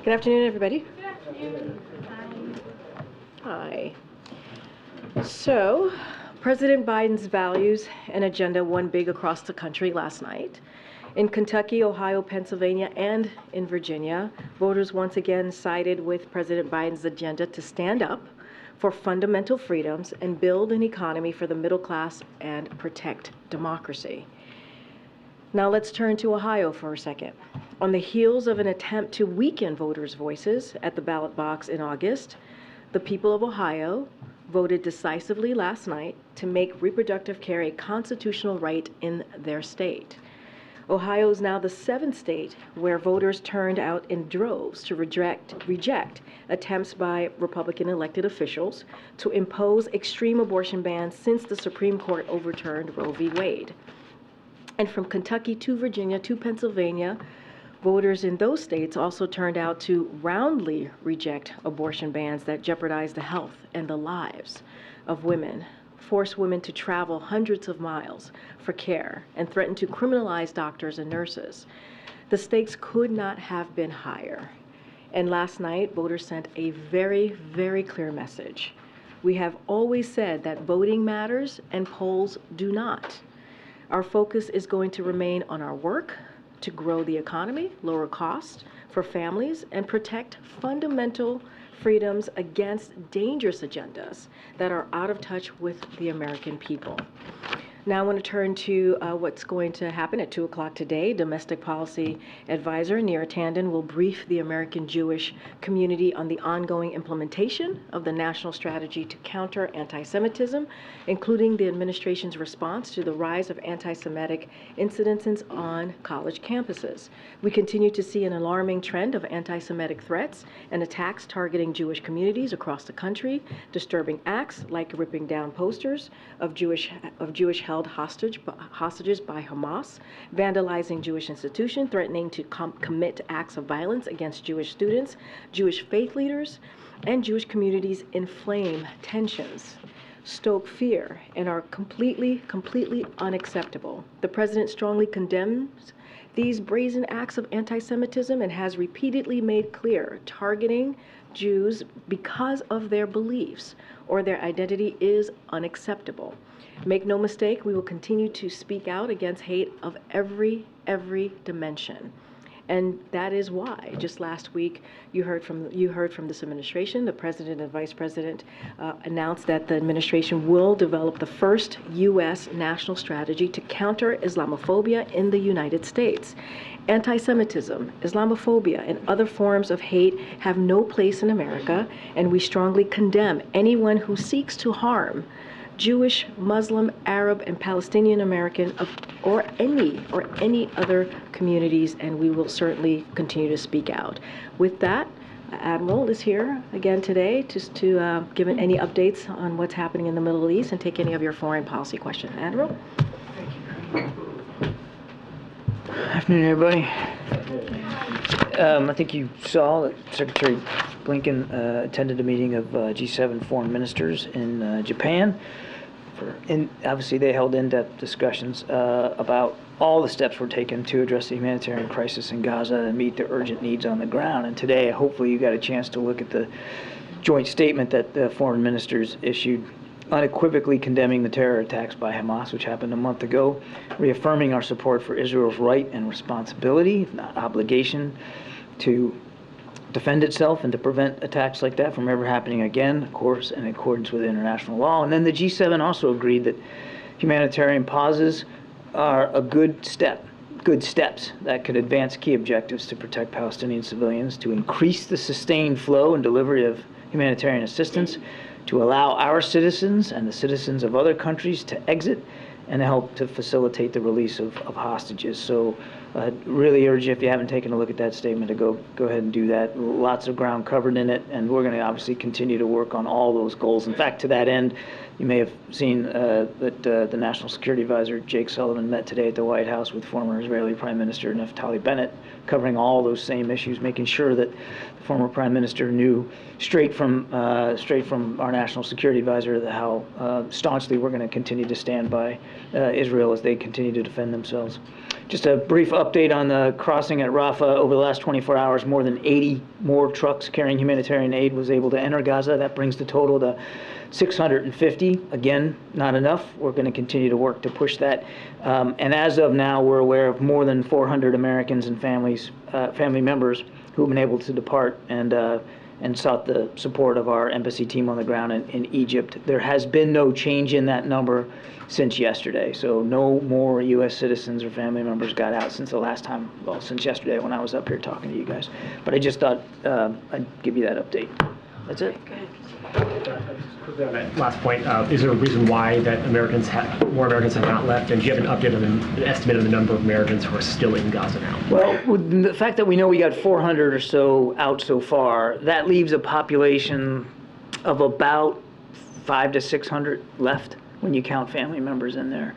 Good afternoon, everybody. Good afternoon. Hi. So, President Biden's values and agenda won big across the country last night. In Kentucky, Ohio, Pennsylvania, and in Virginia, voters once again sided with President Biden's agenda to stand up for fundamental freedoms and build an economy for the middle class and protect democracy. Now let's turn to Ohio for a second. On the heels of an attempt to weaken voters' voices at the ballot box in August, the people of Ohio voted decisively last night to make reproductive care a constitutional right in their state. Ohio is now the 7th state where voters turned out in droves to reject attempts by Republican elected officials to impose extreme abortion bans since the Supreme Court overturned Roe v. Wade. And from Kentucky to Virginia to Pennsylvania, voters in those states also turned out to roundly reject abortion bans that jeopardize the health and the lives of women, force women to travel hundreds of miles for care, and threaten to criminalize doctors and nurses. The stakes could not have been higher. And last night, voters sent a very, very clear message. We have always said that voting matters and polls do not. Our focus is going to remain on our work to grow the economy, lower costs for families, and protect fundamental freedoms against dangerous agendas that are out of touch with the American people. Now I want to turn to what's going to happen at 2 o'clock today. Domestic Policy Advisor Neera Tanden will brief the American Jewish community on the ongoing implementation of the national strategy to counter anti-Semitism, including the administration's response to the rise of anti-Semitic incidences on college campuses. We continue to see an alarming trend of anti-Semitic threats and attacks targeting Jewish communities across the country, disturbing acts like ripping down posters of Jewish held hostages by Hamas, vandalizing Jewish institutions, threatening to commit acts of violence against Jewish students, Jewish faith leaders, and Jewish communities inflame tensions, stoke fear, and are completely unacceptable. The president strongly condemns these brazen acts of anti-Semitism and has repeatedly made clear targeting Jews because of their beliefs or their identity is unacceptable. Make no mistake, we will continue to speak out against hate of every dimension. And that is why just last week you heard from this administration. The president and vice president announced that the administration will develop the first U.S. national strategy to counter Islamophobia in the United States. Anti-Semitism, Islamophobia, and other forms of hate have no place in America, and we strongly condemn anyone who seeks to harm Jewish, Muslim, Arab, and Palestinian American or any other communities, and we will certainly continue to speak out. With that, Admiral is here again today just to give any updates on what's happening in the Middle East and take any of your foreign policy questions. Admiral? Thank you. Afternoon, everybody. I think you saw that Secretary Blinken attended a meeting of G7 foreign ministers in Japan. And obviously they held in-depth discussions about all the steps we're taking to address the humanitarian crisis in Gaza and meet the urgent needs on the ground. And today, hopefully you got a chance to look at the joint statement that the foreign ministers issued, unequivocally condemning the terror attacks by Hamas, which happened a month ago, reaffirming our support for Israel's right and responsibility, if not obligation, to defend itself and to prevent attacks like that from ever happening again, of course, in accordance with international law. And then the G7 also agreed that humanitarian pauses are a good steps that could advance key objectives to protect Palestinian civilians, to increase the sustained flow and delivery of humanitarian assistance, to allow our citizens and the citizens of other countries to exit, and to help to facilitate the release of hostages. So really urge you, if you haven't taken a look at that statement, to go ahead and do that. Lots of ground covered in it, and we're going to obviously continue to work on all those goals. In fact, to that end, you may have seen that the National Security Advisor, Jake Sullivan, met today at the White House with former Israeli Prime Minister Naftali Bennett, covering all those same issues, making sure that the former Prime Minister knew straight from our National Security Advisor how staunchly we're going to continue to stand by Israel as they continue to defend themselves. Just a brief update on the crossing at Rafah. Over the last 24 hours, more than 80 more trucks carrying humanitarian aid was able to enter Gaza. That brings the total to 650. Again, not enough. We're going to continue to work to push that. And as of now, we're aware of more than 400 Americans and family members who have been able to depart and sought the support of our embassy team on the ground in Egypt. There has been no change in that number since yesterday. So no more U.S. citizens or family members got out since the last time, well, since yesterday when I was up here talking to you guys. But I just thought I'd give you that update. That's it. Quickly on that last point, is there a reason why that more Americans have not left? And do you have an update on an estimate of the number of Americans who are still in Gaza now? Well, with the fact that we know we got 400 or so out so far, that leaves a population of about 500 to 600 left when you count family members in there.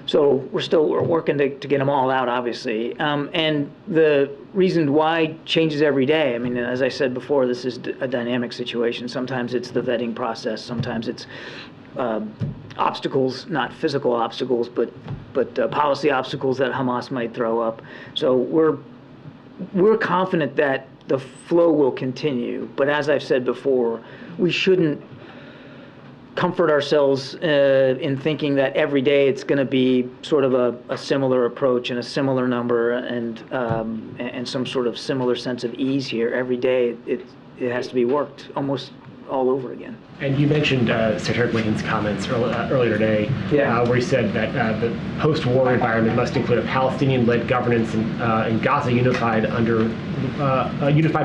So we're working to get them all out, obviously. And the reason why changes every day. I mean, as I said before, this is a dynamic situation. Sometimes it's the vetting process. Sometimes it's obstacles, not physical obstacles, but policy obstacles that Hamas might throw up. So we're confident that the flow will continue. But as I've said before, we shouldn't comfort ourselves in thinking that every day it's going to be sort of a similar approach and a similar number and some sort of similar sense of ease here. Every day it has to be worked almost all over again. And you mentioned Secretary Blinken's comments earlier today, where he said that the post-war environment must include a Palestinian-led governance in Gaza unified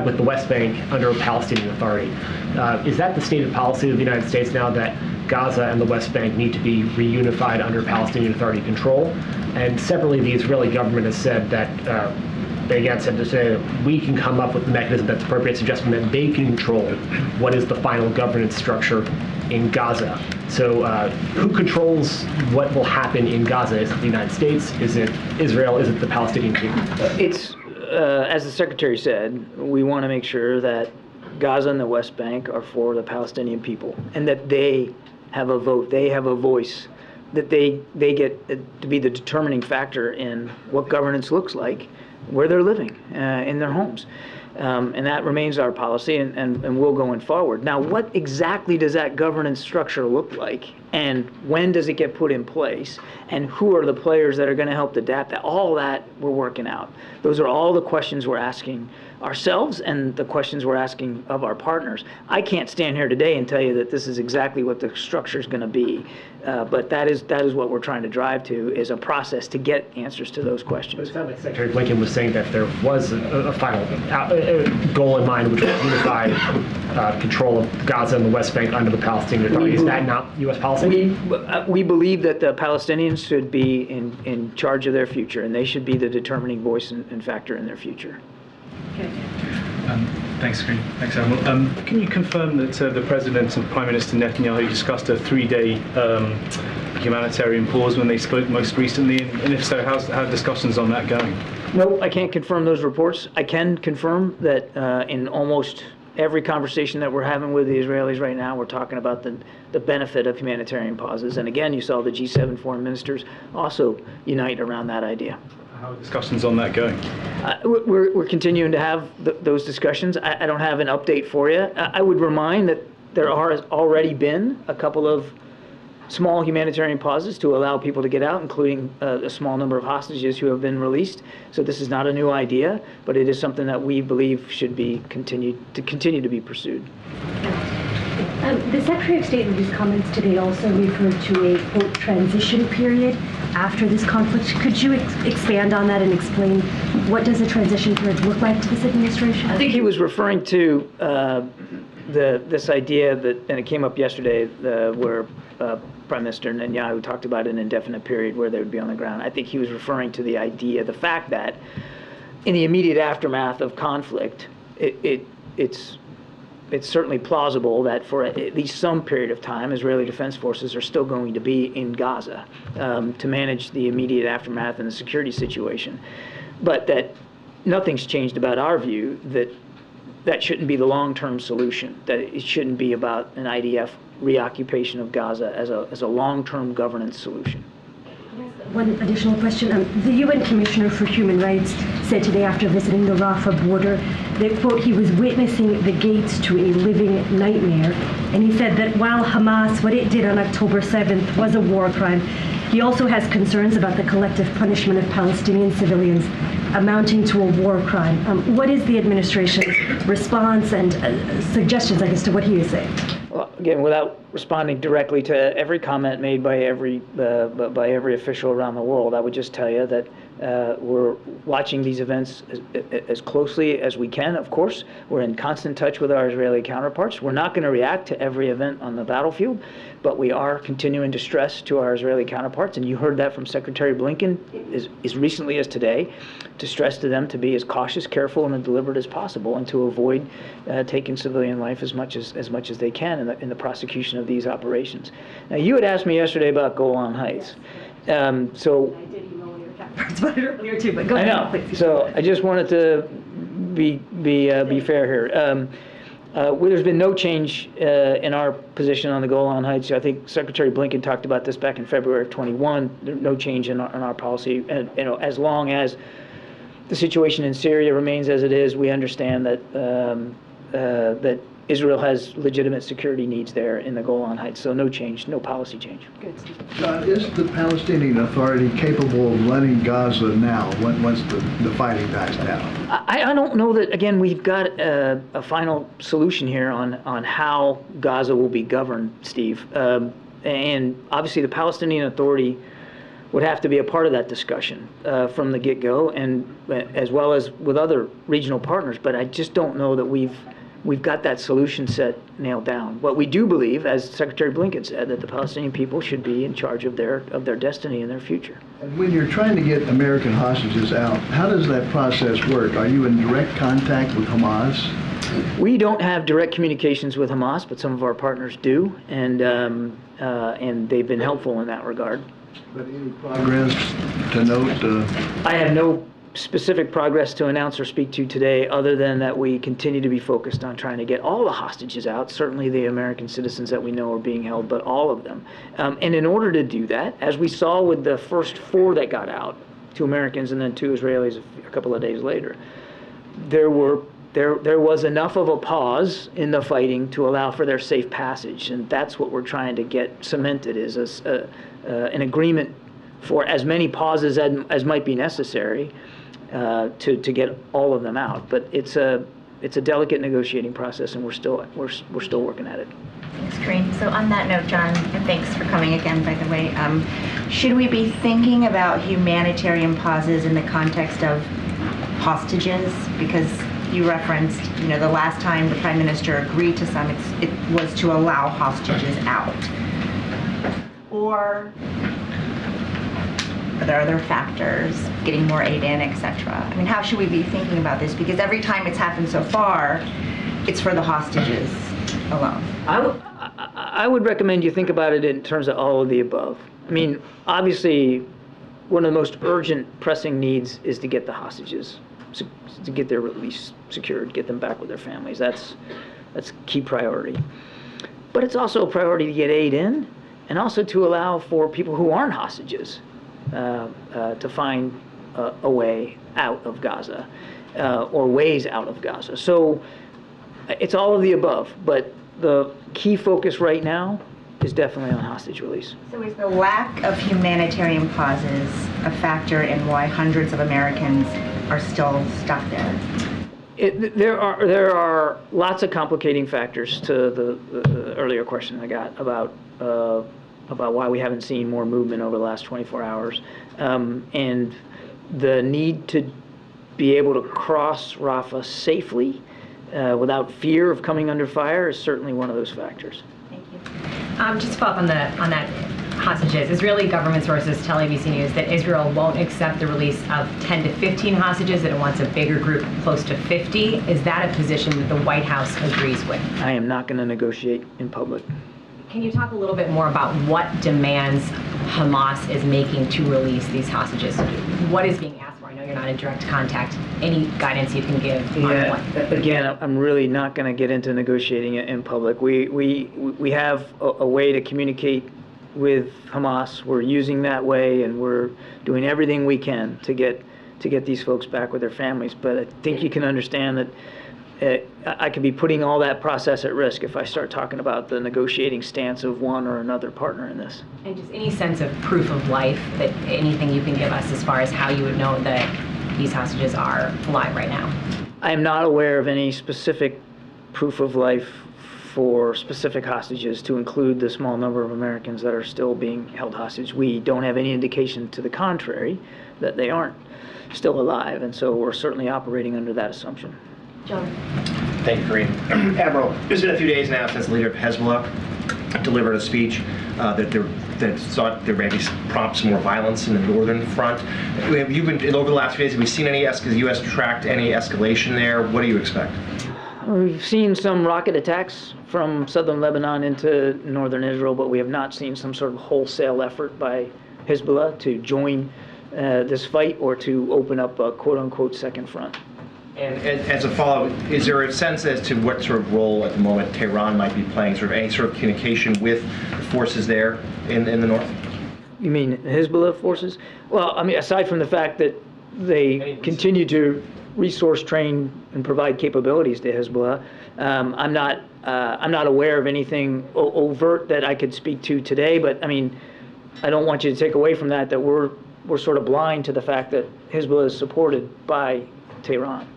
with the West Bank under a Palestinian Authority. Is that the stated policy of the United States now, that Gaza and the West Bank need to be reunified under Palestinian Authority control? And separately, the Israeli government has said that they again said to say that we can come up with the mechanism that's appropriate, suggesting that they can control what is the final governance structure in Gaza. So who controls what will happen in Gaza? Is it the United States? Is it Israel? Is it the Palestinian people? It's, as the Secretary said, we want to make sure that Gaza and the West Bank are for the Palestinian people, and that they have a vote, they have a voice, that they get to be the determining factor in what governance looks like where they're living in their homes. And that remains our policy, and will going forward. Now, what exactly does that governance structure look like, and when does it get put in place, and who are the players that are going to help adapt that? All that we're working out. Those are all the questions we're asking ourselves and the questions we're asking of our partners. I can't stand here today and tell you that this is exactly what the structure is going to be, but that is what we're trying to drive to, is a process to get answers to those questions. It sounded like Secretary Blinken was saying that there was a final goal in mind, which was unified control of Gaza and the West Bank under the Palestinian Authority. Is that not U.S. policy? We believe that the Palestinians should be in charge of their future, and they should be the determining voice and factor in their future. Okay. Thanks, Karine. Thanks, Admiral. Can you confirm that the President and Prime Minister Netanyahu discussed a 3-day humanitarian pause when they spoke most recently? And if so, how are discussions on that going? No, I can't confirm those reports. I can confirm that in almost every conversation that we're having with the Israelis right now, we're talking about the benefit of humanitarian pauses. And again, you saw the G7 foreign ministers also unite around that idea. How are discussions on that going? We're continuing to have those discussions. I don't have an update for you. I would remind that there has already been a couple of small humanitarian pauses to allow people to get out, including a small number of hostages who have been released. So this is not a new idea, but it is something that we believe should be continue to be pursued. The Secretary of State in his comments today also referred to a, quote, transition period after this conflict. Could you expand on that and explain what does a transition period look like to this administration? I think he was referring to this idea that, and it came up yesterday, where Prime Minister Netanyahu talked about an indefinite period where they would be on the ground. I think he was referring to the idea, the fact that in the immediate aftermath of conflict, it's certainly plausible that for at least some period of time, Israeli Defense Forces are still going to be in Gaza to manage the immediate aftermath and the security situation. But that nothing's changed about our view that shouldn't be the long-term solution, that it shouldn't be about an IDF reoccupation of Gaza as a long-term governance solution. One additional question. The UN Commissioner for Human Rights said today after visiting the Rafah border that, quote, he was witnessing the gates to a living nightmare. And he said that while Hamas, what it did on October 7th was a war crime, he also has concerns about the collective punishment of Palestinian civilians amounting to a war crime. What is the administration's response and suggestions, I guess, to what he is saying? Well, again, without responding directly to every comment made by every official around the world, I would just tell you that we're watching these events as closely as we can, of course. We're in constant touch with our Israeli counterparts. We're not going to react to every event on the battlefield, but we are continuing to stress to our Israeli counterparts, and you heard that from Secretary Blinken as recently as today, to stress to them to be as cautious, careful, and deliberate as possible, and to avoid taking civilian life as much as they can in the prosecution of these operations. Now, you had asked me yesterday about Golan Heights. So I did email one of your counterparts about it earlier too, but go ahead. I know. Please. So I just wanted to be fair here. There's been no change in our position on the Golan Heights. I think Secretary Blinken talked about this back in February of 21. There's no change in our policy, and as long as the situation in Syria remains as it is, we understand that that Israel has legitimate security needs there in the Golan Heights. So no change, no policy change. Good, Steve. Is the Palestinian Authority capable of running Gaza now once the fighting dies down? I don't know that, again, we've got a final solution here on how Gaza will be governed, Steve. And obviously the Palestinian Authority would have to be a part of that discussion from the get-go, and as well as with other regional partners. But I just don't know that we've got that solution set nailed down. What we do believe, as Secretary Blinken said, that the Palestinian people should be in charge of their destiny and their future. And when you're trying to get American hostages out, how does that process work? Are you in direct contact with Hamas? We don't have direct communications with Hamas, but some of our partners do, and they've been helpful in that regard. But any progress to note? I have no specific progress to announce or speak to today, other than that we continue to be focused on trying to get all the hostages out, certainly the American citizens that we know are being held, but all of them. And in order to do that, as we saw with the first 4 that got out, 2 Americans and then 2 Israelis a couple of days later, there was enough of a pause in the fighting to allow for their safe passage, and that's what we're trying to get cemented, is an agreement for as many pauses as might be necessary to get all of them out. But it's a delicate negotiating process, and we're still working at it. Thanks, Karine. So on that note, John, and thanks for coming again, by the way, should we be thinking about humanitarian pauses in the context of hostages? Because you referenced, the last time the Prime Minister agreed to some, it was to allow hostages out. Or are there other factors, getting more aid in, etc.? I mean, how should we be thinking about this? Because every time it's happened so far, it's for the hostages alone. I would recommend you think about it in terms of all of the above. I mean, obviously, one of the most urgent, pressing needs is to get the hostages, to get their release secured, get them back with their families. That's key priority. But it's also a priority to get aid in, and also to allow for people who aren't hostages to find a way out of Gaza, or ways out of Gaza. So it's all of the above, but the key focus right now is definitely on hostage release. So is the lack of humanitarian pauses a factor in why hundreds of Americans are still stuck there? There are lots of complicating factors to the earlier question I got about why we haven't seen more movement over the last 24 hours. And the need to be able to cross Rafah safely without fear of coming under fire is certainly one of those factors. Thank you. Just to follow up on that hostages, Israeli government sources tell ABC News that Israel won't accept the release of 10 to 15 hostages, that it wants a bigger group, close to 50. Is that a position that the White House agrees with? I am not going to negotiate in public. Can you talk a little bit more about what demands Hamas is making to release these hostages? What is being asked for? I know you're not in direct contact. Any guidance you can give on what? Again, I'm really not going to get into negotiating it in public. We have a way to communicate with Hamas. We're using that way, and we're doing everything we can to get these folks back with their families. But I think you can understand that I could be putting all that process at risk if I start talking about the negotiating stance of one or another partner in this. And just any sense of proof of life, that anything you can give us as far as how you would know that these hostages are alive right now? I am not aware of any specific proof of life for specific hostages, to include the small number of Americans that are still being held hostage. We don't have any indication to the contrary that they aren't still alive, and so we're certainly operating under that assumption. John. Thank you, Karine. Admiral, it's been a few days now since the leader of Hezbollah delivered a speech that sought there may be prompt some more violence in the northern front. Have you been, over the last few days, have we seen any, has the U.S. tracked any escalation there? What do you expect? We've seen some rocket attacks from southern Lebanon into northern Israel, but we have not seen some sort of wholesale effort by Hezbollah to join this fight or to open up a quote-unquote second front. And as a follow-up, is there a sense as to what sort of role at the moment Tehran might be playing, sort of any sort of communication with the forces there in the north? You mean Hezbollah forces? Well, I mean, aside from the fact that they continue to resource train and provide capabilities to Hezbollah, I'm not aware of anything overt that I could speak to today. But I mean, I don't want you to take away from that we're sort of blind to the fact that Hezbollah is supported by Tehran.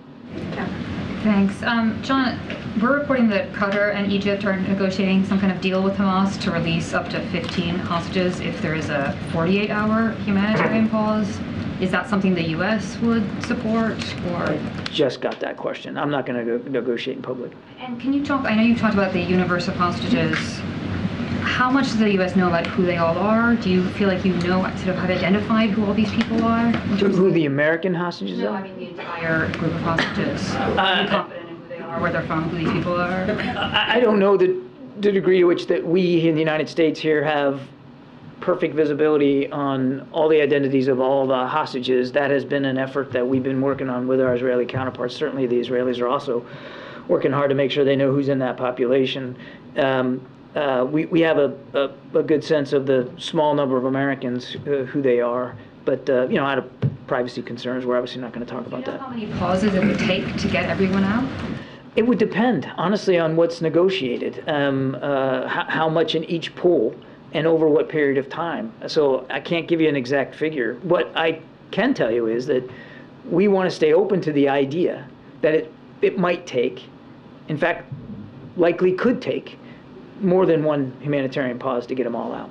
Thanks. John, we're reporting that Qatar and Egypt are negotiating some kind of deal with Hamas to release up to 15 hostages if there is a 48-hour humanitarian pause. Is that something the U.S. would support, or? I just got that question. I'm not going to negotiate in public. And can you talk, I know you talked about the universe of hostages. How much does the U.S. know about who they all are? Do you feel like you know, sort of have identified who all these people are? Who the American hostages No, are? I mean the entire group of hostages. Are you confident in who they are, where they're from, who these people are? I don't know the degree to which that we in the United States here have perfect visibility on all the identities of all the hostages. That has been an effort that we've been working on with our Israeli counterparts. Certainly the Israelis are also working hard to make sure they know who's in that population. We have a good sense of the small number of Americans who they are, but out of privacy concerns, we're obviously not going to talk about that. How many pauses it would take to get everyone out? It would depend, honestly, on what's negotiated, how much in each pool, and over what period of time. So I can't give you an exact figure. What I can tell you is that we want to stay open to the idea that it might take, in fact, likely could take, more than one humanitarian pause to get them all out.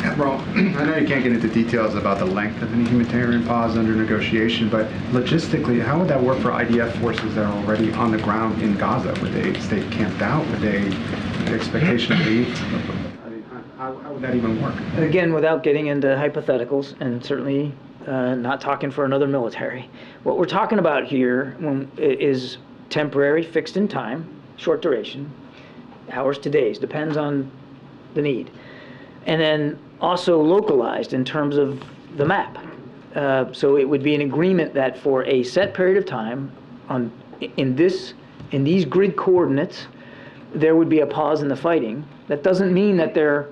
Admiral, I know you can't get into details about the length of any humanitarian pause under negotiation, but logistically, how would that work for IDF forces that are already on the ground in Gaza? Would they stay camped out? Would they, the expectation of leave? I mean, how would that even work? Again, without getting into hypotheticals, and certainly not talking for another military, what we're talking about here is temporary, fixed in time, short duration, hours to days, depends on the need. And then also localized in terms of the map. So it would be an agreement that for a set period of time, in these grid coordinates, there would be a pause in the fighting. That doesn't mean that there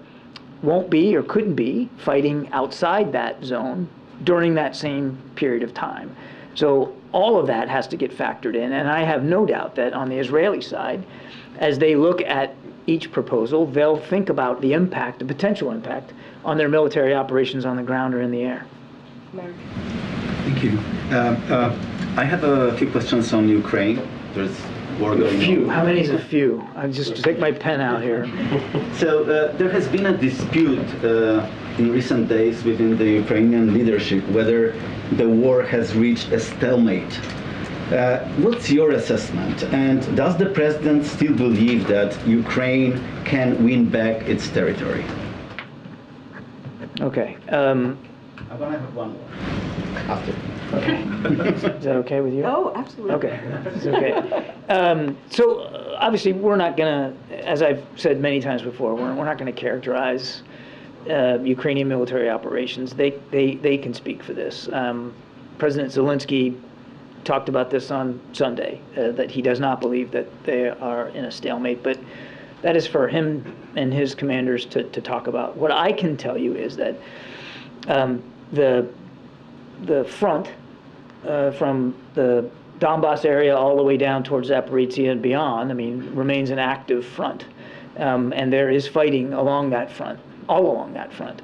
won't be or couldn't be fighting outside that zone during that same period of time. So all of that has to get factored in, and I have no doubt that on the Israeli side, as they look at each proposal, they'll think about the impact, the potential impact, on their military operations on the ground or in the air. Thank you. I have a few questions on Ukraine. There's war going on. Few. How many is a few? I just take my pen out here. So there has been a dispute in recent days within the Ukrainian leadership whether the war has reached a stalemate. What's your assessment? And does the president still believe that Ukraine can win back its territory? Okay. I'm going to have one more after. Okay. Is that okay with you? Oh, absolutely. Okay. It's okay. So obviously we're not going to, as I've said many times before, we're not going to characterize Ukrainian military operations. They can speak for this. President Zelensky talked about this on Sunday, that he does not believe that they are in a stalemate. But that is for him and his commanders to talk about. What I can tell you is that the front from the Donbass area all the way down towards Zaporizhia and beyond, I mean, remains an active front. And there is fighting along that front, all along that front.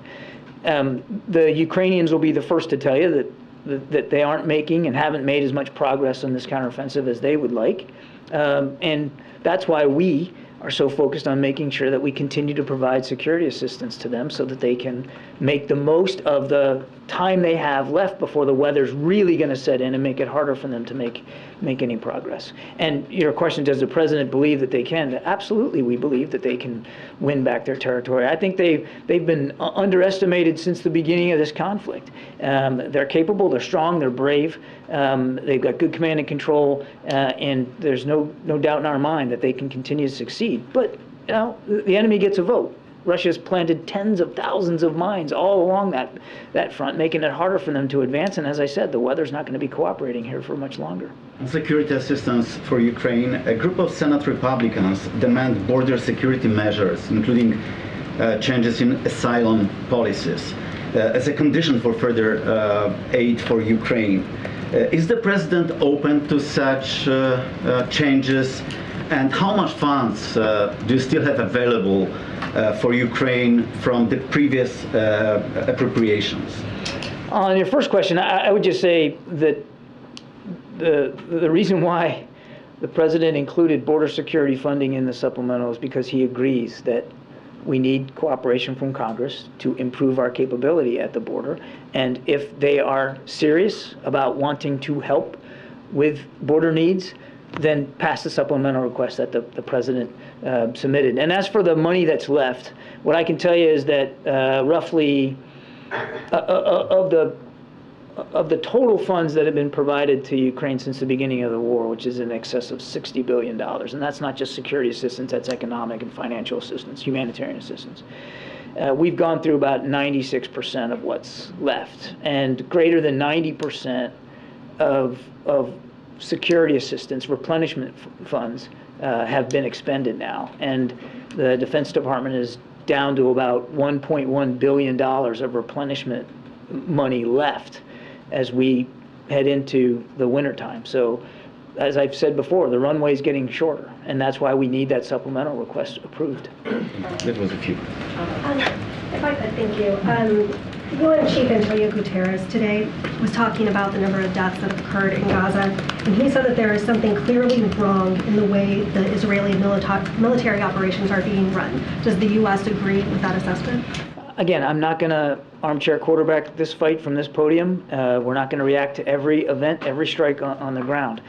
The Ukrainians will be the first to tell you that they aren't making and haven't made as much progress on this counteroffensive as they would like. And that's why we are so focused on making sure that we continue to provide security assistance to them so that they can make the most of the time they have left before the weather's really going to set in and make it harder for them to make any progress. And your question, does the president believe that they can? Absolutely, we believe that they can win back their territory. I think they've been underestimated since the beginning of this conflict. They're capable, they're strong, they're brave, they've got good command and control, and there's no doubt in our mind that they can continue to succeed. But you know, the enemy gets a vote. Russia's planted tens of thousands of mines all along that front, making it harder for them to advance. And as I said, the weather's not going to be cooperating here for much longer. On security assistance for Ukraine, a group of Senate Republicans demand border security measures, including changes in asylum policies, as a condition for further aid for Ukraine. Is the president open to such changes? And how much funds do you still have available for Ukraine from the previous appropriations? On your first question, I would just say that the reason why the president included border security funding in the supplemental is because he agrees that we need cooperation from Congress to improve our capability at the border. And if they are serious about wanting to help with border needs, then pass the supplemental request that the president submitted. And as for the money that's left, what I can tell you is that roughly of the total funds that have been provided to Ukraine since the beginning of the war, which is in excess of $60 billion, and that's not just security assistance, that's economic and financial assistance, humanitarian assistance. We've gone through about 96% of what's left, and greater than 90% of security assistance, replenishment funds have been expended now. And the Defense Department is down to about $1.1 billion of replenishment money left as we head into the wintertime. So as I've said before, the runway is getting shorter, and that's why we need that supplemental request approved. That was a few. If I could, thank you. UN Chief Antonio Guterres today was talking about the number of deaths that have occurred in Gaza, and he said that there is something clearly wrong in the way the Israeli military operations are being run. Does the U.S. agree with that assessment? Again, I'm not going to armchair quarterback this fight from this podium. We're not going to react to every event, every strike on the ground.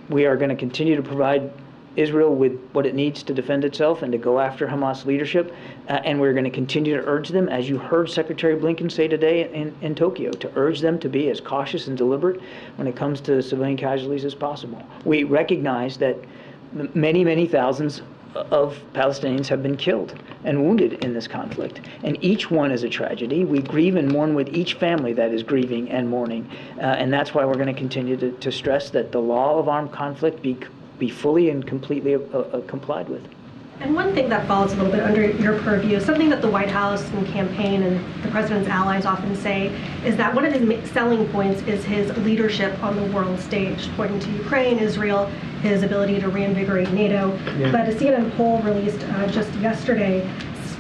We are going to continue to provide Israel with what it needs to defend itself and to go after Hamas leadership. And we're going to continue to urge them, as you heard Secretary Blinken say today in Tokyo, to urge them to be as cautious and deliberate when it comes to civilian casualties as possible. We recognize that many, many thousands of Palestinians have been killed and wounded in this conflict. And each one is a tragedy. We grieve and mourn with each family that is grieving and mourning. And that's why we're going to continue to stress that the law of armed conflict be fully and completely complied with. And one thing that falls a little bit under your purview, something that the White House and campaign and the president's allies often say, is that one of his selling points is his leadership on the world stage, pointing to Ukraine, Israel, his ability to reinvigorate NATO. Yeah. But a CNN poll released just yesterday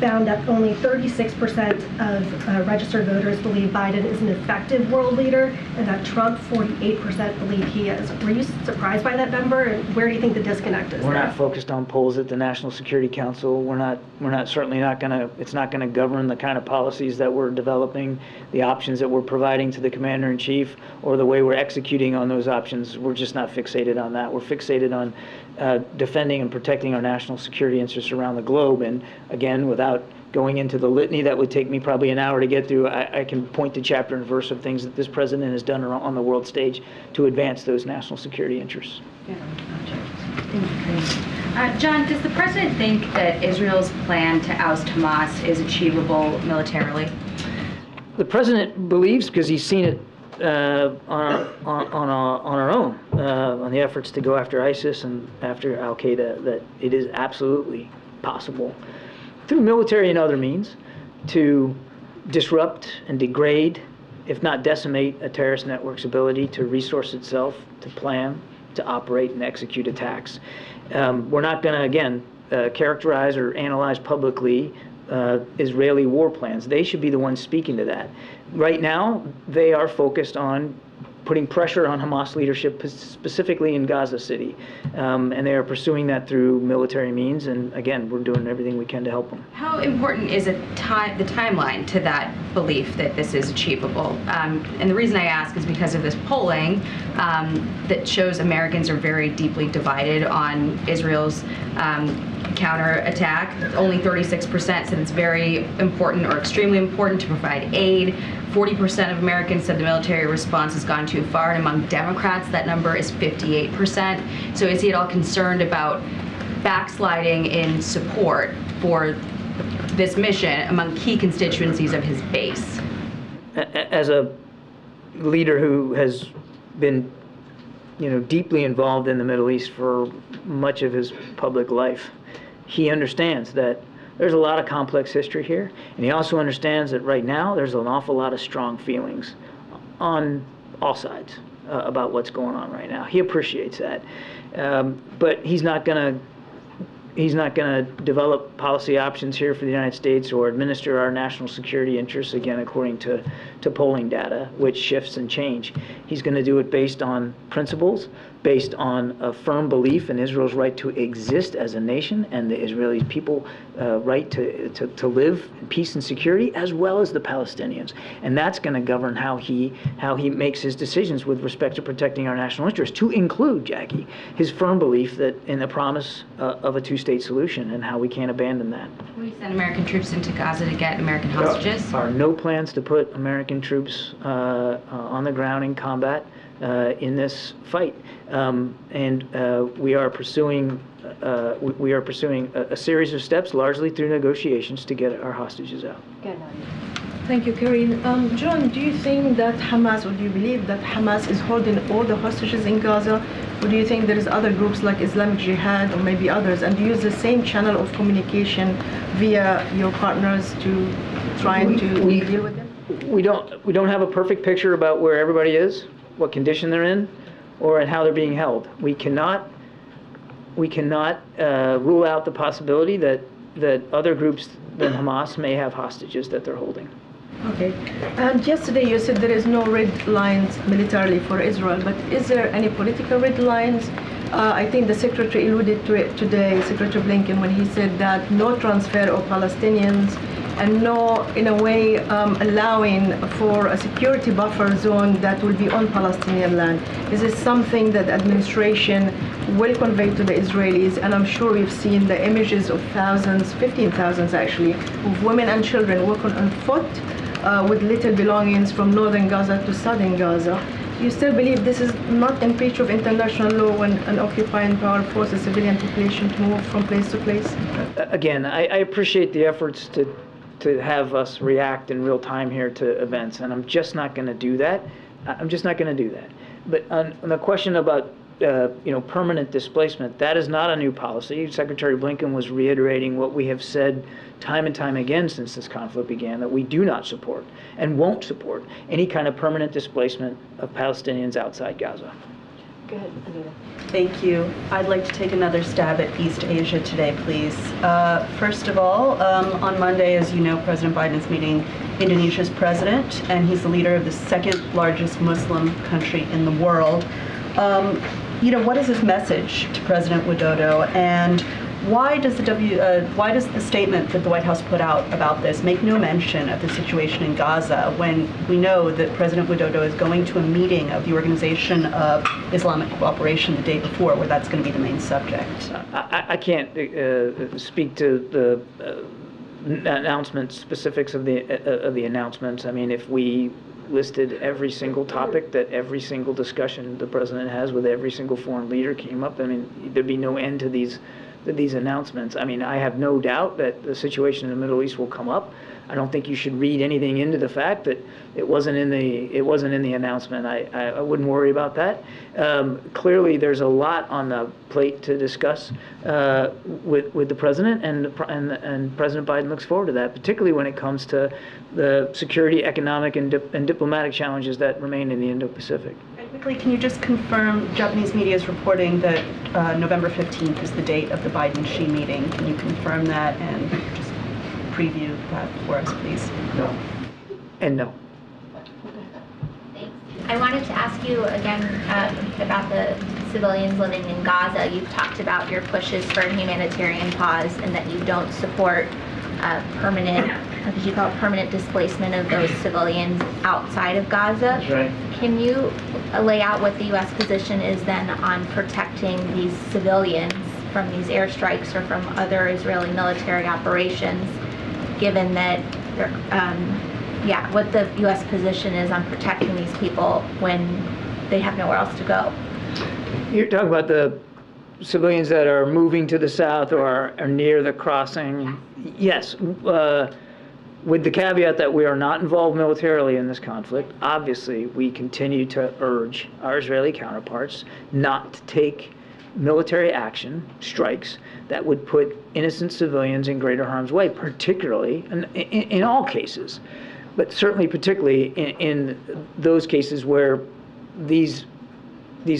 found that only 36% of registered voters believe Biden is an effective world leader, and that Trump, 48% believe he is. Were you surprised by that number, and where do you think the disconnect is? We're not focused on polls at the National Security Council. We're certainly not going to, it's not going to govern the kind of policies that we're developing, the options that we're providing to the Commander-in-Chief, or the way we're executing on those options. We're just not fixated on that. We're fixated on defending and protecting our national security interests around the globe. And again, without going into the litany that would take me probably an hour to get through, I can point to chapter and verse of things that this president has done on the world stage to advance those national security interests. John, does the president think that Israel's plan to oust Hamas is achievable militarily? The president believes, because he's seen it on our own, on on the efforts to go after ISIS and after al-Qaeda, that it is absolutely possible through military and other means to disrupt and degrade, if not decimate, a terrorist network's ability to resource itself, to plan, to operate and execute attacks. We're not going to, again, characterize or analyze publicly Israeli war plans. They should be the ones speaking to that. Right now, they are focused on putting pressure on Hamas leadership, specifically in Gaza City. And they are pursuing that through military means. And again, we're doing everything we can to help them. How important is the timeline to that belief that this is achievable? And the reason I ask is because of this polling that shows Americans are very deeply divided on Israel's counterattack. Only 36% said it's very important or extremely important to provide aid. 40% of Americans said the military response has gone too far, and among Democrats, that number is 58%. So is he at all concerned about backsliding in support for this mission among key constituencies of his base? As a leader who has been, deeply involved in the Middle East for much of his public life, he understands that there's a lot of complex history here, and he also understands that right now there's an awful lot of strong feelings on all sides about what's going on right now. He appreciates that, but he's not going to develop policy options here for the United States or administer our national security interests, again, according to polling data, which shifts and change. He's going to do it based on principles, based on a firm belief in Israel's right to exist as a nation and the Israeli people right to live in peace and security, as well as the Palestinians. And that's going to govern how he makes his decisions with respect to protecting our national interests, to include, Jackie, his firm belief that in the promise of a two-state solution and how we can't abandon that. Will we send American troops into Gaza to get American hostages? There are no plans to put American troops on the ground in combat in this fight, and we are pursuing a series of steps, largely through negotiations, to get our hostages out. Thank you, Karine. John, do you think that Hamas, or do you believe that Hamas is holding all the hostages in Gaza, or do you think there is other groups like Islamic Jihad or maybe others, and do you use the same channel of communication via your partners to trying to deal with them? We don't have a perfect picture about where everybody is, what condition they're in, or how they're being held. We cannot rule out the possibility that other groups than Hamas may have hostages that they're holding. Okay. And yesterday you said there is no red lines militarily for Israel, but is there any political red lines? I think the Secretary alluded to it today, Secretary Blinken, when he said that no transfer of Palestinians and no, in a way, allowing for a security buffer zone that will be on Palestinian land. Is this something that the administration will convey to the Israelis? And I'm sure we've seen the images of thousands, 15,000 actually, of women and children walking on foot with little belongings from northern Gaza to southern Gaza. Do you still believe this is not in breach of international law when an occupying power forces civilian population to move from place to place? Again, I appreciate the efforts to have us react in real time here to events, and I'm just not going to do that. But on the question about permanent displacement, that is not a new policy. Secretary Blinken was reiterating what we have said time and time again since this conflict began, that we do not support and won't support any kind of permanent displacement of Palestinians outside Gaza. Go ahead, Anita. Thank you. I'd like to take another stab at East Asia today, please. First of all, on Monday, as you know, President Biden is meeting Indonesia's president, and he's the leader of the second largest Muslim country in the world. What is his message to President Widodo, and why does the statement that the White House put out about this make no mention of the situation in Gaza when we know that President Widodo is going to a meeting of the Organization of Islamic Cooperation the day before, where that's going to be the main subject? I can't speak to the announcement specifics of the announcements. I mean, if we listed every single topic that every single discussion the president has with every single foreign leader came up, I mean, there'd be no end to these announcements. I mean, I have no doubt that the situation in the Middle East will come up. I don't think you should read anything into the fact that it wasn't in the announcement. I wouldn't worry about that. Clearly, there's a lot on the plate to discuss with the president, and President Biden looks forward to that, particularly when it comes to the security, economic, and diplomatic challenges that remain in the Indo-Pacific. Quickly, can you just confirm, Japanese media is reporting that November 15th is the date of the Biden-Xi meeting. Can you confirm that and just preview that for us, please? No. And no. I wanted to ask you again about the civilians living in Gaza. You've talked about your pushes for a humanitarian pause and that you don't support permanent, what did you call it, permanent displacement of those civilians outside of Gaza. That's right. Can you lay out what the U.S. position is then on protecting these civilians from these airstrikes or from other Israeli military operations, given that what the U.S. position is on protecting these people when they have nowhere else to go? You're talking about the civilians that are moving to the south or are near the crossing? Yes. With the caveat that we are not involved militarily in this conflict, obviously we continue to urge our Israeli counterparts not to take military action, strikes, that would put innocent civilians in greater harm's way, particularly, in all cases, but certainly particularly in those cases where these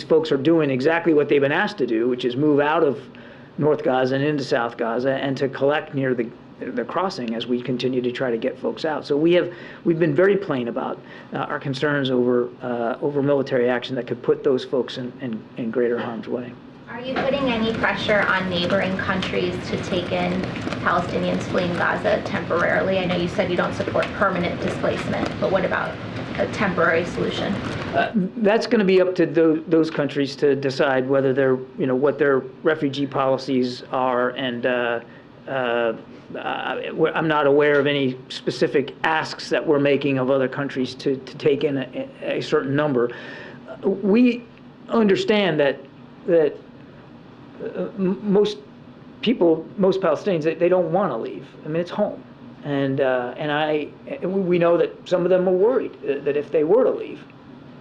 folks are doing exactly what they've been asked to do, which is move out of North Gaza and into South Gaza and to collect near the crossing as we continue to try to get folks out. So we've been very plain about our concerns over military action that could put those folks in greater harm's way. Are you putting any pressure on neighboring countries to take in Palestinians fleeing Gaza temporarily? I know you said you don't support permanent displacement, but what about a temporary solution? That's going to be up to those countries to decide whether they're, what their refugee policies are, and I'm not aware of any specific asks that we're making of other countries to take in a certain number. We understand that most Palestinians, they don't want to leave. I mean, it's home, and we know that some of them are worried that if they were to leave,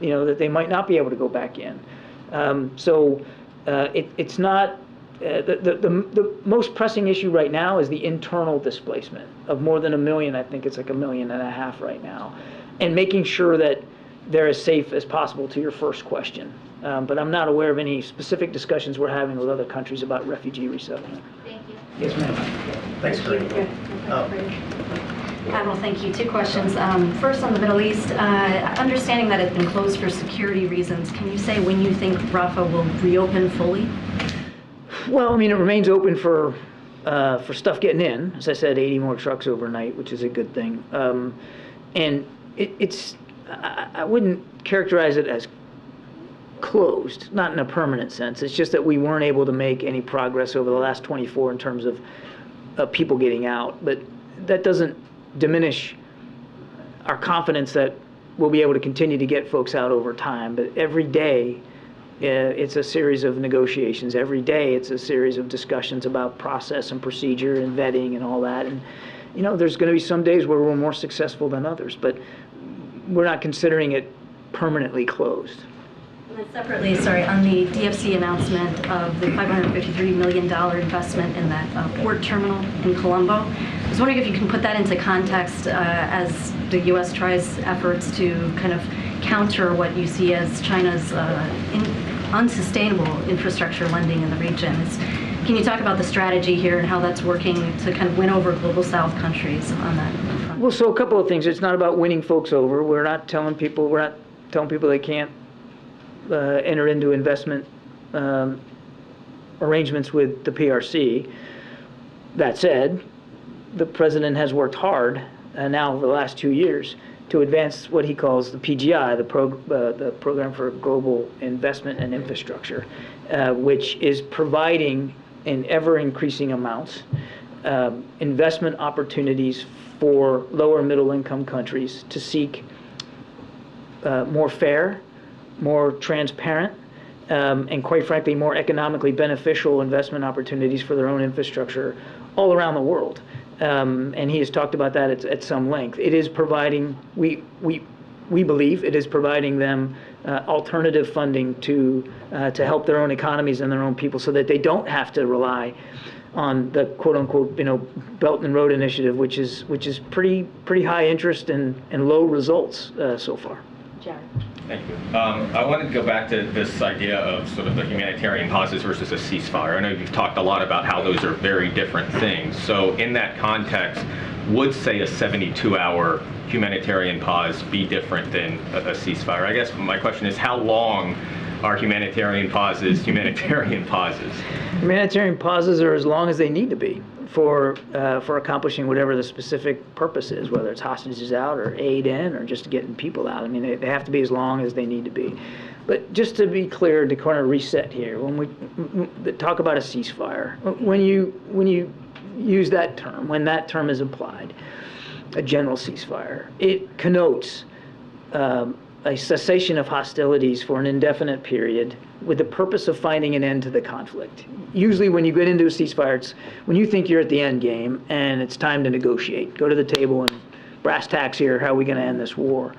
that they might not be able to go back in. It's not. The most pressing issue right now is the internal displacement of more than 1 million. I think it's like 1.5 million right now, and making sure that they're as safe as possible, to your first question. But I'm not aware of any specific discussions we're having with other countries about refugee resettlement. Thank you. Yes, ma'am. Thanks, Karine. Admiral, thank you. 2 questions. First, on the Middle East, understanding that it's been closed for security reasons, can you say when you think Rafah will reopen fully? Well, I mean, it remains open for stuff getting in. As I said, 80 more trucks overnight, which is a good thing. And I wouldn't characterize it as closed, not in a permanent sense. It's just that we weren't able to make any progress over the last 24 in terms of people getting out. But that doesn't diminish our confidence that we'll be able to continue to get folks out over time. But every day, it's a series of negotiations. Every day, it's a series of discussions about process and procedure and vetting and all that. And, there's going to be some days where we're more successful than others, but we're not considering it permanently closed. And then separately, on the DFC announcement of the $553 million investment in that port terminal in Colombo, I was wondering if you can put that into context as the U.S. tries efforts to kind of counter what you see as China's unsustainable infrastructure lending in the region. Can you talk about the strategy here and how that's working to kind of win over global South countries on that front? Well, so a couple of things. It's not about winning folks over. We're not telling people they can't enter into investment arrangements with the PRC. That said, the president has worked hard now over the last 2 years to advance what he calls the PGI, the Program for Global Investment and Infrastructure, which is providing in ever-increasing amounts investment opportunities for lower middle-income countries to seek more fair, more transparent, and quite frankly, more economically beneficial investment opportunities for their own infrastructure all around the world. and he has talked about that at some length. It is providing, we believe it is providing them alternative funding to help their own economies and their own people, so that they don't have to rely on the quote-unquote, Belt and Road Initiative, which is pretty high interest and low results so far. Jared. Thank you. I wanted to go back to this idea of sort of the humanitarian pauses versus a ceasefire. I know you've talked a lot about how those are very different things. So in that context, would, say, a 72-hour humanitarian pause be different than a ceasefire? I guess my question is, how long are humanitarian pauses humanitarian pauses? Humanitarian pauses are as long as they need to be for accomplishing whatever the specific purpose is, whether it's hostages out or aid in or just getting people out. I mean, they have to be as long as they need to be. But just to be clear, to kind of reset here, when we talk about a ceasefire, when you use that term, when that term is applied, a general ceasefire, it connotes a cessation of hostilities for an indefinite period with the purpose of finding an end to the conflict. Usually when you get into a ceasefire, it's when you think you're at the end game and it's time to negotiate. Go to the table and brass tacks here, how are we going to end this war?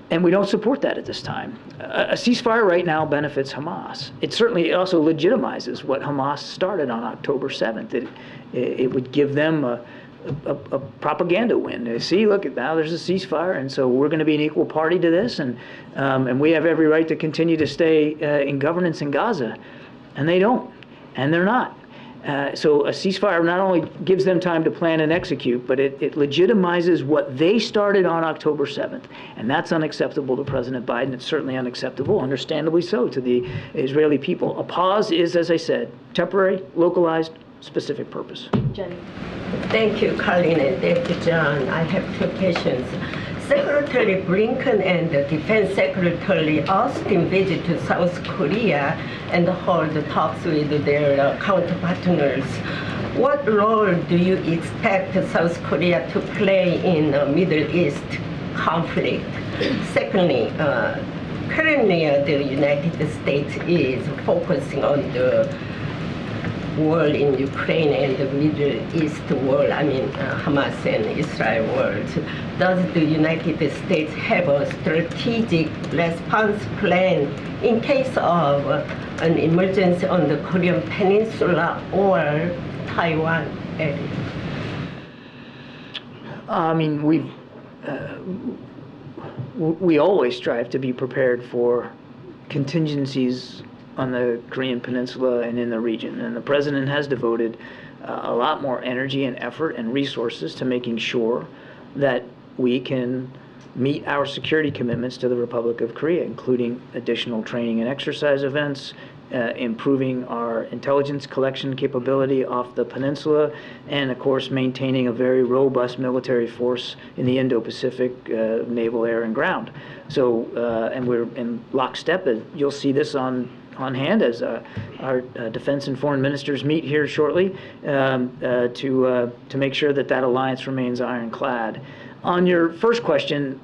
And we don't support that at this time. A ceasefire right now benefits Hamas. It certainly also legitimizes what Hamas started on October 7th. It would give them a propaganda win. See, look, now there's a ceasefire, and so we're going to be an equal party to this, and we have every right to continue to stay in governance in Gaza, and they don't, and they're not. So a ceasefire not only gives them time to plan and execute, but it legitimizes what they started on October 7th, and that's unacceptable to President Biden. It's certainly unacceptable, understandably so, to the Israeli people. A pause is, as I said, temporary, localized, specific purpose. Jenny. Thank you, Karine and Dr. John. I have two questions. Secretary Blinken and Defense Secretary Austin visited South Korea and hold talks with their counterpartners. What role do you expect South Korea to play in the Middle East conflict? Secondly, currently the United States is focusing on the war in Ukraine and the Middle East war, I mean Hamas and Israel wars. Does the United States have a strategic response plan in case of an emergency on the Korean Peninsula or Taiwan area? I mean, we always strive to be prepared for contingencies on the Korean Peninsula and in the region. And the president has devoted a lot more energy and effort and resources to making sure that we can meet our security commitments to the Republic of Korea, including additional training and exercise events, improving our intelligence collection capability off the peninsula, and of course maintaining a very robust military force in the Indo-Pacific naval, air, and ground. So, and we're in lockstep. You'll see this on hand as our defense and foreign ministers meet here shortly to make sure that that alliance remains ironclad. On your first question,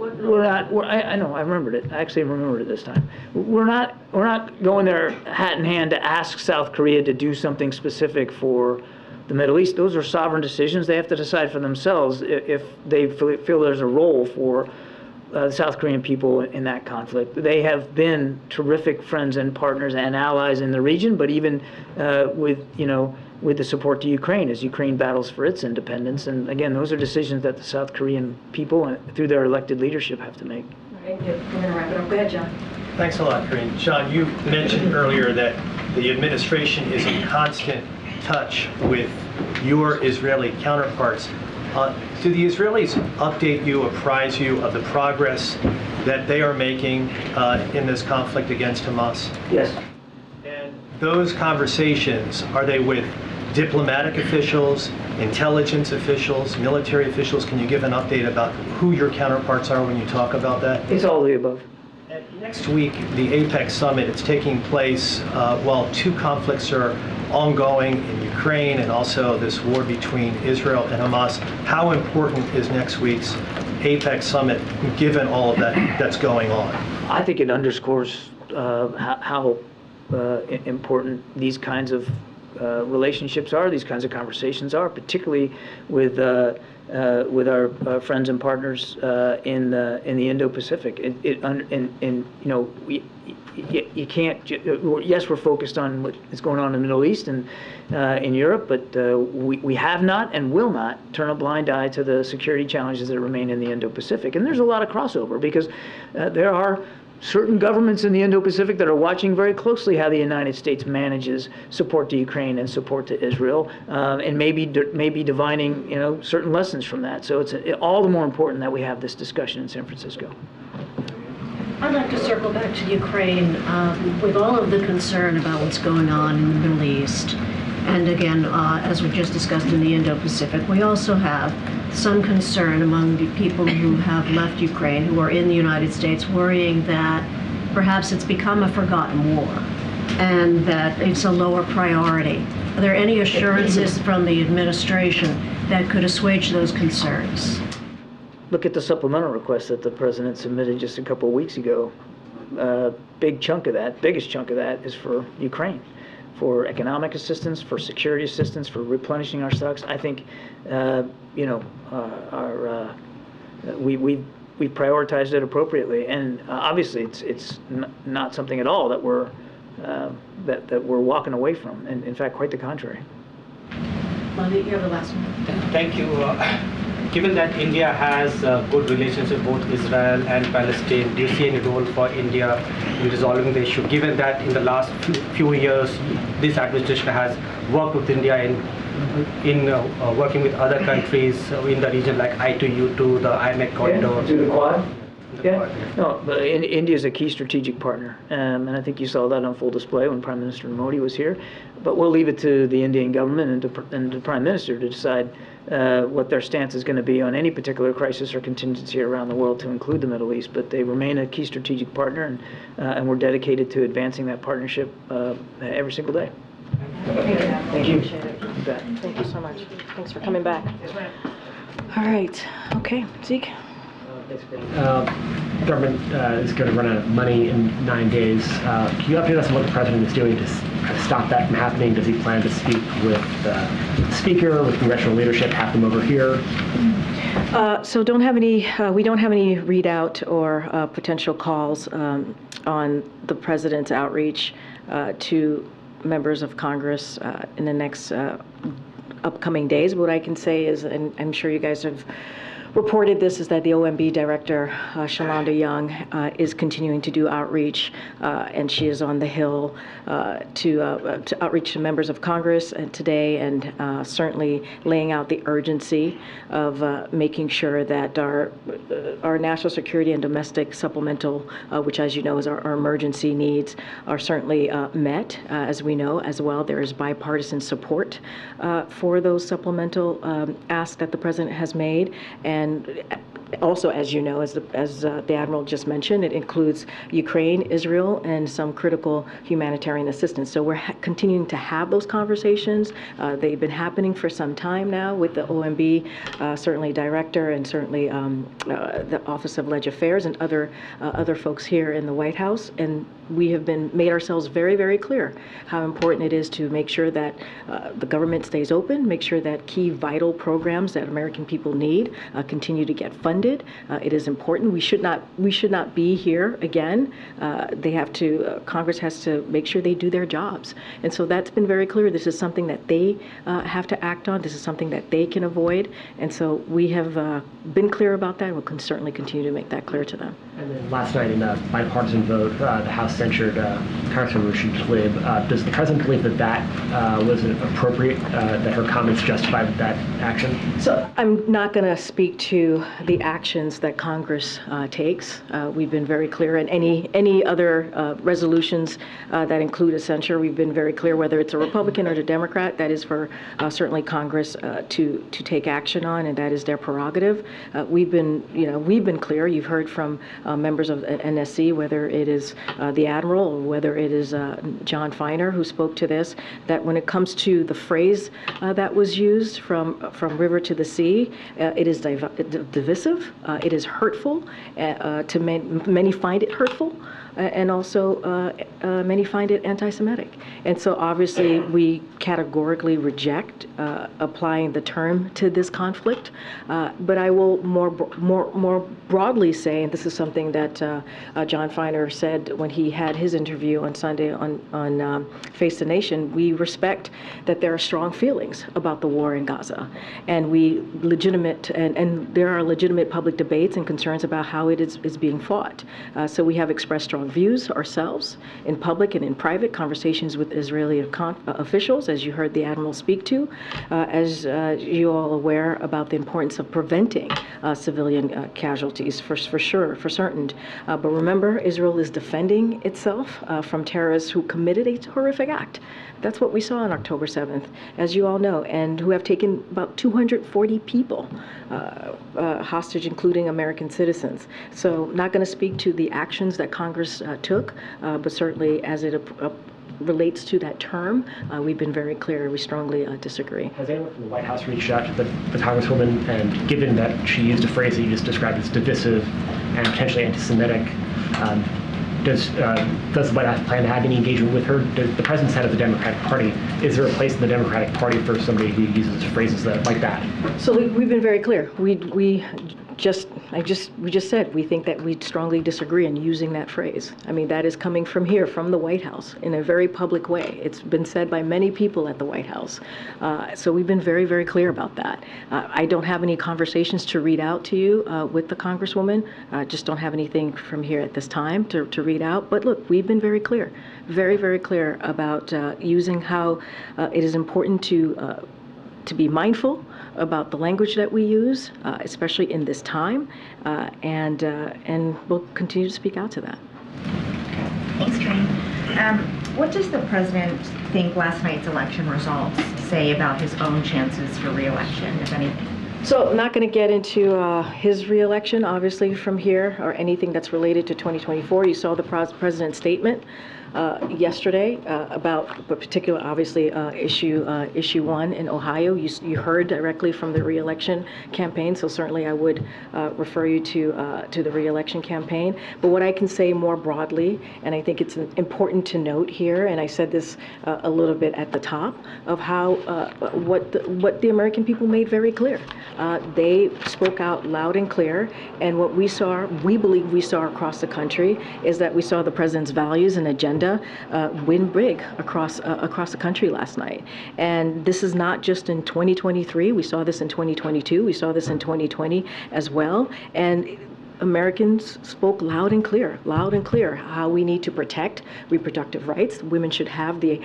I know, I remembered it. I actually remembered it this time. We're not going there hat in hand to ask South Korea to do something specific for the Middle East. Those are sovereign decisions. They have to decide for themselves if they feel there's a role for the South Korean people in that conflict. They have been terrific friends and partners and allies in the region, but even with the support to Ukraine as Ukraine battles for its independence. And again, those are decisions that the South Korean people, through their elected leadership, have to make. Thank you. We're going to wrap it up. Go ahead, John. Thanks a lot, Karine. John, you mentioned earlier that the administration is in constant touch with your Israeli counterparts. Do the Israelis update you, apprise you of the progress that they are making in this conflict against Hamas? Yes. And those conversations, are they with diplomatic officials, intelligence officials, military officials? Can you give an update about who your counterparts are when you talk about that? It's all of the above. And next week, the APEC summit, it's taking place while two conflicts are ongoing in Ukraine and also this war between Israel and Hamas. How important is next week's APEC summit given all of that that's going on? I think it underscores how important these kinds of relationships are, these kinds of conversations are, particularly with our friends and partners in the Indo-Pacific. You can't. Yes, we're focused on what is going on in the Middle East and in Europe, but we have not and will not turn a blind eye to the security challenges that remain in the Indo-Pacific. And there's a lot of crossover because there are certain governments in the Indo-Pacific that are watching very closely how the United States manages support to Ukraine and support to Israel, and maybe divining certain lessons from that. So it's all the more important that we have this discussion in San Francisco. I'd like to circle back to Ukraine with all of the concern about what's going on in the Middle East. And again, as we just discussed in the Indo-Pacific, we also have some concern among the people who have left Ukraine, who are in the United States, worrying that perhaps it's become a forgotten war and that it's a lower priority. Are there any assurances from the administration that could assuage those concerns? Look at the supplemental request that the president submitted just a couple of weeks ago. Biggest chunk of that is for Ukraine, for economic assistance, for security assistance, for replenishing our stocks. I think, we prioritized it appropriately, and obviously it's not something at all that we're walking away from, and in fact, quite the contrary. Mani, you have the last one. Thank you. Given that India has good relations with both Israel and Palestine, do you see any role for India in resolving the issue? Given that in the last few years, this administration has worked with India in working with other countries in the region, like I2U2, the IMEC corridor. To the Quad? Yeah. No, but India is a key strategic partner, and I think you saw that on full display when Prime Minister Modi was here. But we'll leave it to the Indian government and the Prime Minister to decide what their stance is going to be on any particular crisis or contingency around the world, to include the Middle East. But they remain a key strategic partner, and we're dedicated to advancing that partnership every single day. Thank you. Appreciate it. Thank you so much. Thanks for coming back. All right. Okay, Zeke. Government is going to run out of money in 9 days. Can you update us on what the president is doing to stop that from happening? Does he plan to speak with the speaker, with congressional leadership, have them over here? So we don't have any readout or potential calls on the president's outreach to members of Congress in the next upcoming days. What I can say is, and I'm sure you guys have reported this, is that the OMB director, Shalonda Young, is continuing to do outreach, and she is on the Hill to outreach to members of Congress today, and certainly laying out the urgency of making sure that our national security and domestic supplemental, which, as you know, is our emergency needs, are certainly met. As we know as well, there is bipartisan support for those supplemental asks that the president has made. And also, as you know, as the Admiral just mentioned, it includes Ukraine, Israel, and some critical humanitarian assistance. So we're continuing to have those conversations. They've been happening for some time now with the OMB, certainly director, and certainly the Office of Leg Affairs and other folks here in the White House. And we have made ourselves very, very clear how important it is to make sure that the government stays open, make sure that key vital programs that American people need continue to get funded. It is important. We should not be here again. Congress has to make sure they do their jobs. And so that's been very clear. This is something that they have to act on. This is something that they can avoid. And so we have been clear about that, and we'll certainly continue to make that clear to them. And then last night in a bipartisan vote, the House censured Congresswoman Rashida Tlaib. Does the president believe that was appropriate, that her comments justified that action? So I'm not going to speak to the actions that Congress takes. We've been very clear, and any other resolutions that include a censure, we've been very clear, whether it's a Republican or a Democrat, that is for certainly Congress to take action on, and that is their prerogative. We've been clear. You've heard from members of NSC, whether it is the Admiral or whether it is John Feiner who spoke to this, that when it comes to the phrase that was used from river to the sea, it is divisive, it is hurtful, to many find it hurtful, and also many find it anti-Semitic. And so obviously we categorically reject applying the term to this conflict, but I will more broadly say, and this is something that John Feiner said when he had his interview on Sunday on Face the Nation, we respect that there are strong feelings about the war in Gaza, and there are legitimate public debates and concerns about how it is being fought. So we have expressed strong views ourselves in public and in private conversations with Israeli officials, as you heard the Admiral speak to, as you all aware about the importance of preventing civilian casualties for sure, for certain. But remember, Israel is defending itself from terrorists who committed a horrific act. That's what we saw on October 7th, as you all know, and who have taken about 240 people hostage, including American citizens. So not going to speak to the actions that Congress took, but certainly as it relates to that term, we've been very clear. We strongly disagree. Has anyone from the White House reached out to the Congresswoman, and given that she used a phrase that you just described as divisive and potentially anti-Semitic, does the White House plan to have any engagement with her? The President's head of the Democratic Party. Is there a place in the Democratic Party for somebody who uses phrases like that? So we've been very clear. We just said we think that we strongly disagree in using that phrase. I mean, that is coming from here, from the White House, in a very public way. It's been said by many people at the White House. So we've been very, very clear about that. I don't have any conversations to read out to you with the Congresswoman. I just don't have anything from here at this time to read out. But look, we've been very clear, very, very clear about using how it is important to be mindful about the language that we use, especially in this time, and we'll continue to speak out to that. Thanks, Karine. What does the president think last night's election results say about his own chances for re-election, if anything? So I'm not going to get into his re-election, obviously, from here, or anything that's related to 2024. You saw the president's statement yesterday about a particular, obviously, issue 1 in Ohio. You heard directly from the re-election campaign, so certainly I would refer you to the re-election campaign. But what I can say more broadly, and I think it's important to note here, and I said this a little bit at the top, of how what the American people made very clear. They spoke out loud and clear, and what we believe we saw across the country is that we saw the president's values and agenda win big across the country last night. And this is not just in 2023. We saw this in 2022. We saw this in 2020 as well. And Americans spoke loud and clear, how we need to protect reproductive rights. Women should have we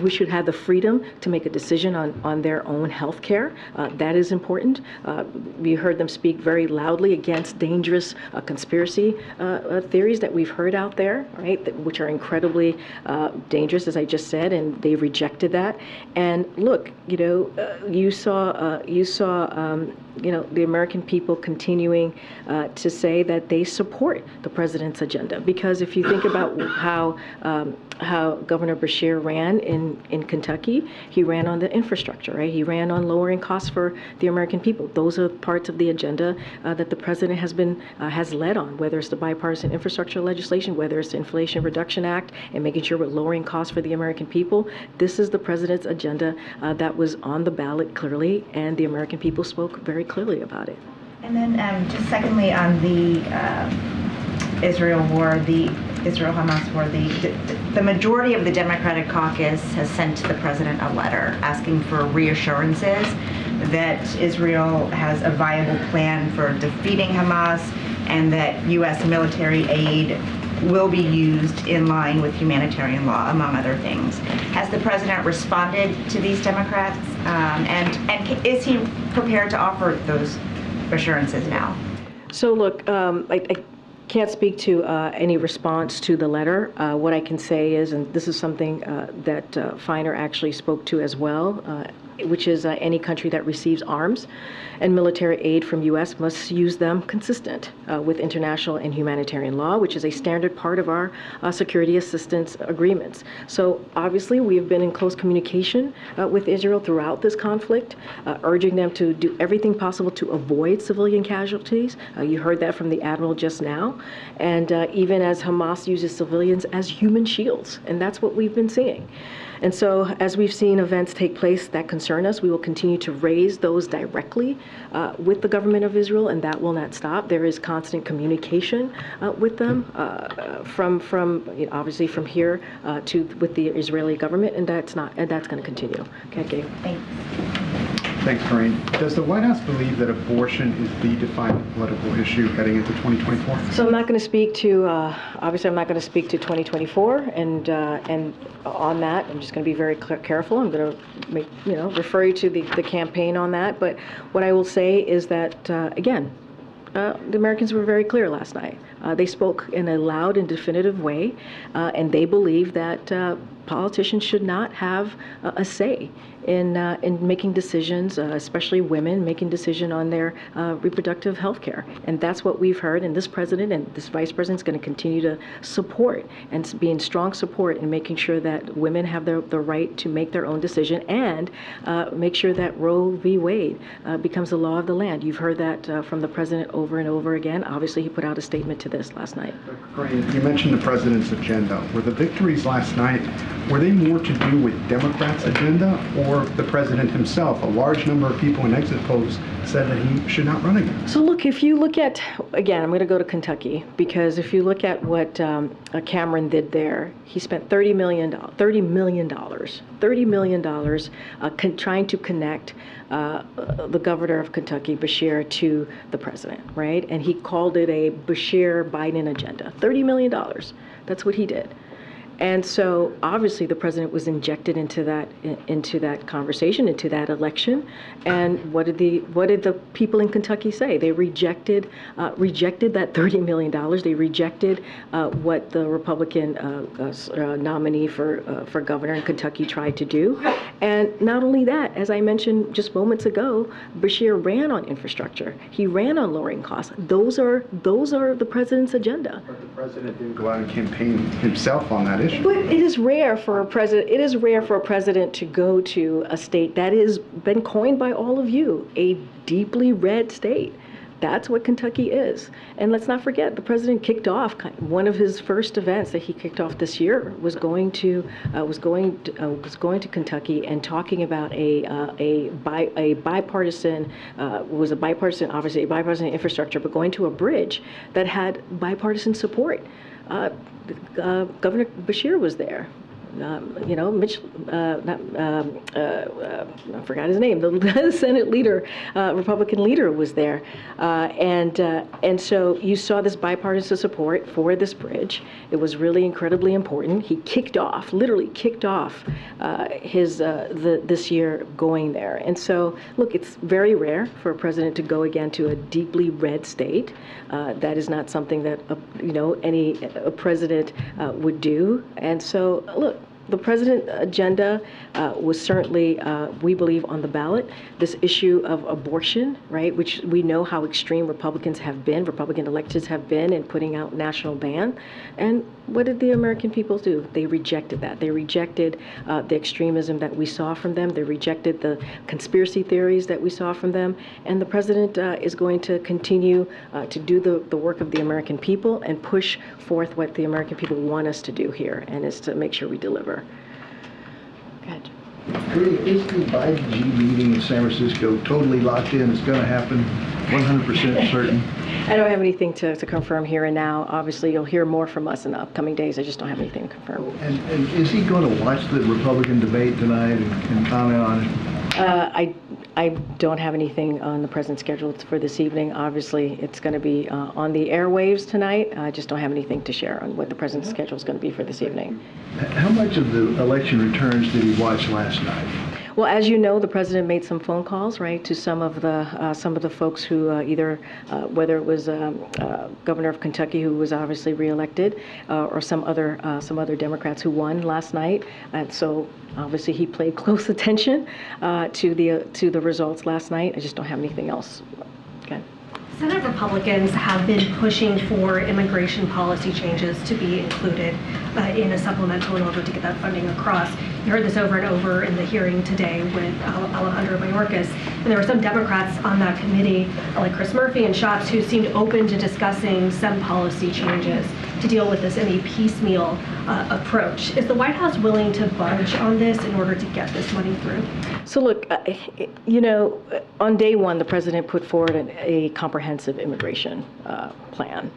should have the freedom to make a decision on their own health care. That is important. We heard them speak very loudly against dangerous conspiracy theories that we've heard out there, right, which are incredibly dangerous, as I just said, and they rejected that. And look, you saw the American people continuing to say that they support the president's agenda. Because if you think about how Governor Beshear ran in Kentucky, he ran on the infrastructure, right? He ran on lowering costs for the American people. Those are parts of the agenda that the president has led on, whether it's the bipartisan infrastructure legislation, whether it's the Inflation Reduction Act, and making sure we're lowering costs for the American people. This is the president's agenda that was on the ballot clearly, and the American people spoke very clearly about it. And then just secondly, on the Israel-Hamas war, the majority of the Democratic caucus has sent to the president a letter asking for reassurances that Israel has a viable plan for defeating Hamas and that U.S. military aid will be used in line with humanitarian law, among other things. Has the president responded to these Democrats, and is he prepared to offer those assurances now? So look, I can't speak to any response to the letter. What I can say is, and this is something that Feiner actually spoke to as well any country that receives arms and military aid from U.S. must use them consistent with international and humanitarian law, which is a standard part of our security assistance agreements. So obviously we have been in close communication with Israel throughout this conflict, urging them to do everything possible to avoid civilian casualties. You heard that from the Admiral just now. And even as Hamas uses civilians as human shields, and that's what we've been seeing. And so as we've seen events take place that concern us, we will continue to raise those directly with the government of Israel, and that will not stop. There is constant communication with them obviously from here with the Israeli government, and that's going to continue. Okay, Gabe. Thanks. Thanks, Karine. Does the White House believe that abortion is the defining political issue heading into 2024? So I'm not going to speak to, obviously I'm not going to speak to 2024, and on that, I'm just going to be very careful. I'm going to refer you to the campaign on that. But what I will say is that, again, the Americans were very clear last night. They spoke in a loud and definitive way, and they believe that politicians should not have a say in making decisions, especially women making decision on their reproductive health care. And that's what we've heard, and this president and this vice president is going to continue to support and be in strong support in making sure that women have the right to make their own decision, and make sure that Roe v. Wade becomes the law of the land. You've heard that from the president over and over again. Obviously, he put out a statement to this last night. Karine, you mentioned the president's agenda. Were the victories last night, were they more to do with Democrats' agenda or the president himself? A large number of people in exit polls said that he should not run again. So look, if you look at, again, I'm going to go to Kentucky, because if you look at what Cameron did there, he spent $30 million trying to connect the governor of Kentucky, Bashir, to the president, right? And he called it a Bashir-Biden agenda. $30 million. That's what he did. And so obviously the president was injected into that conversation, into that election. And what did the people in Kentucky say? They rejected that $30 million. They rejected what the Republican nominee for governor in Kentucky tried to do. And not only that, as I mentioned just moments ago, Bashir ran on infrastructure. He ran on lowering costs. Those are the president's agenda. But the president didn't go out and campaign himself on that issue. But it is rare for a president. It is rare for a president to go to a state that has been coined by all of you, a deeply red state. That's what Kentucky is. And let's not forget, the president kicked off one of his first events that he kicked off this year was going to Kentucky and talking about a bipartisan obviously a bipartisan infrastructure, but going to a bridge that had bipartisan support. Governor Bashir was there. Mitch, I forgot his name, the Senate leader, Republican leader was there. And so you saw this bipartisan support for this bridge. It was really incredibly important. He literally kicked off this year going there. And so, look, it's very rare for a president to go again to a deeply red state. That is not something that, any president would do. And so, look, the president's agenda was certainly, we believe, on the ballot. This issue of abortion, right, which we know how extreme Republican electeds have been in putting out national ban. And what did the American people do? They rejected that. They rejected the extremism that we saw from them. They rejected the conspiracy theories that we saw from them. And the president is going to continue to do the work of the American people and push forth what the American people want us to do here, and is to make sure we deliver. Go ahead. Is the Biden-G meeting in San Francisco totally locked in? It's going to happen 100% certain? I don't have anything to confirm here and now. Obviously, you'll hear more from us in the upcoming days. I just don't have anything to confirm. And is he going to watch the Republican debate tonight and comment on it? I don't have anything on the president's schedule for this evening. Obviously, it's going to be on the airwaves tonight. I just don't have anything to share on what the president's schedule is going to be for this evening. How much of the election returns did he watch last night? Well, as you know, the president made some phone calls, right, to some of the folks who either, whether it was Governor of Kentucky, who was obviously reelected, or some other Democrats who won last night, and so obviously he paid close attention to the results last night. I just don't have anything else. Okay. Senate Republicans have been pushing for immigration policy changes to be included in a supplemental in order to get that funding across. You heard this over and over in the hearing today with Alejandro Mayorkas, and there were some Democrats on that committee, like Chris Murphy and Schatz, who seemed open to discussing some policy changes to deal with this in a piecemeal approach. Is the White House willing to budge on this in order to get this money through? So look, you know, on day one, the president put forward a comprehensive immigration plan,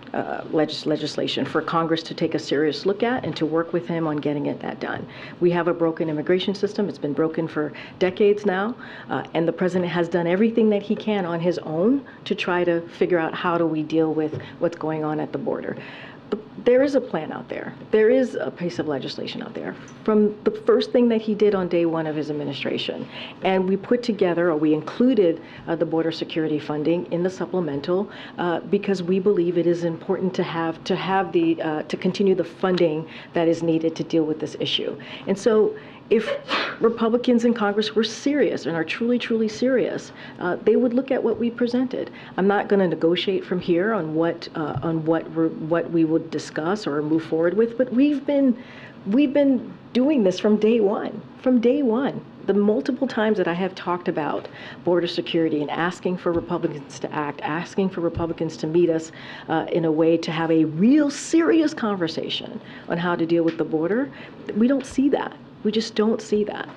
legislation for Congress to take a serious look at and to work with him on getting that done. We have a broken immigration system. It's been broken for decades now, and the president has done everything that he can on his own to try to figure out how do we deal with what's going on at the border. There is a plan out there. There is a piece of legislation out there from the first thing that he did on day one of his administration. And we put together, or we included the border security funding in the supplemental because we believe it is important to continue the funding that is needed to deal with this issue. And so if Republicans in Congress were serious and are truly, truly serious, they would look at what we presented. I'm not going to negotiate from here on what we would discuss or move forward with, but we've been doing this from day one. From day one, the multiple times that I have talked about border security and asking for Republicans to act, asking for Republicans to meet us in a way to have a real serious conversation on how to deal with the border, we don't see that. We just don't see that.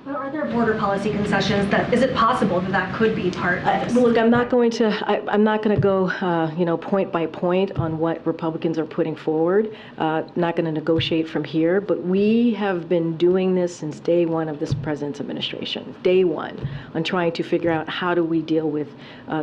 Well, are there border policy concessions is it possible that could be part of this? Well, look, I'm not going to go, point by point on what Republicans are putting forward. Not going to negotiate from here, but we have been doing this since day one of this president's administration, day one, on trying to figure out how do we deal with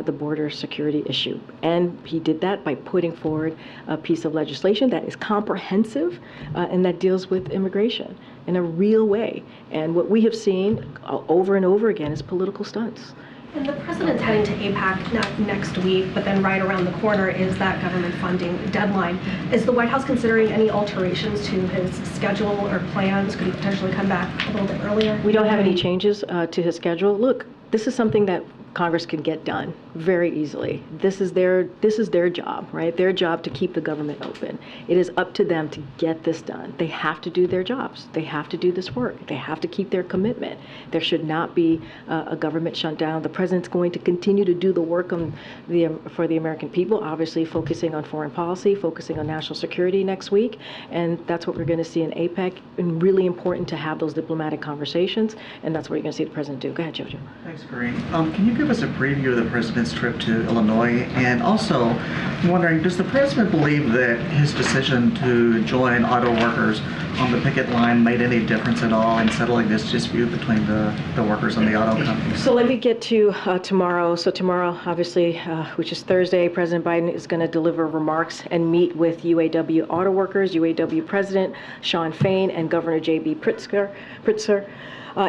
the border security issue. And he did that by putting forward a piece of legislation that is comprehensive and that deals with immigration in a real way. And what we have seen over and over again is political stunts. And the president's heading to APAC next week, but then right around the corner is that government funding deadline. Is the White House considering any alterations to his schedule or plans? Could he potentially come back a little bit earlier? We don't have any changes to his schedule. Look, this is something that Congress can get done very easily. This is their job, right? Their job to keep the government open. It is up to them to get this done. They have to do their jobs. They have to do this work. They have to keep their commitment. There should not be a government shutdown. The president's going to continue to do the work for the American people, obviously focusing on foreign policy, focusing on national security next week, and that's what we're going to see in APEC. And really important to have those diplomatic conversations, and that's what you're going to see the president do. Go ahead, Jojo. Thanks, Karine. Can you give us a preview of the president's trip to Illinois? And also, I'm wondering, does the president believe that his decision to join auto workers on the picket line made any difference at all in settling this dispute between the workers and the auto companies? So let me get to tomorrow. So tomorrow, obviously, which is Thursday, President Biden is going to deliver remarks and meet with UAW auto workers, UAW President Shawn Fain and Governor J.B. Pritzker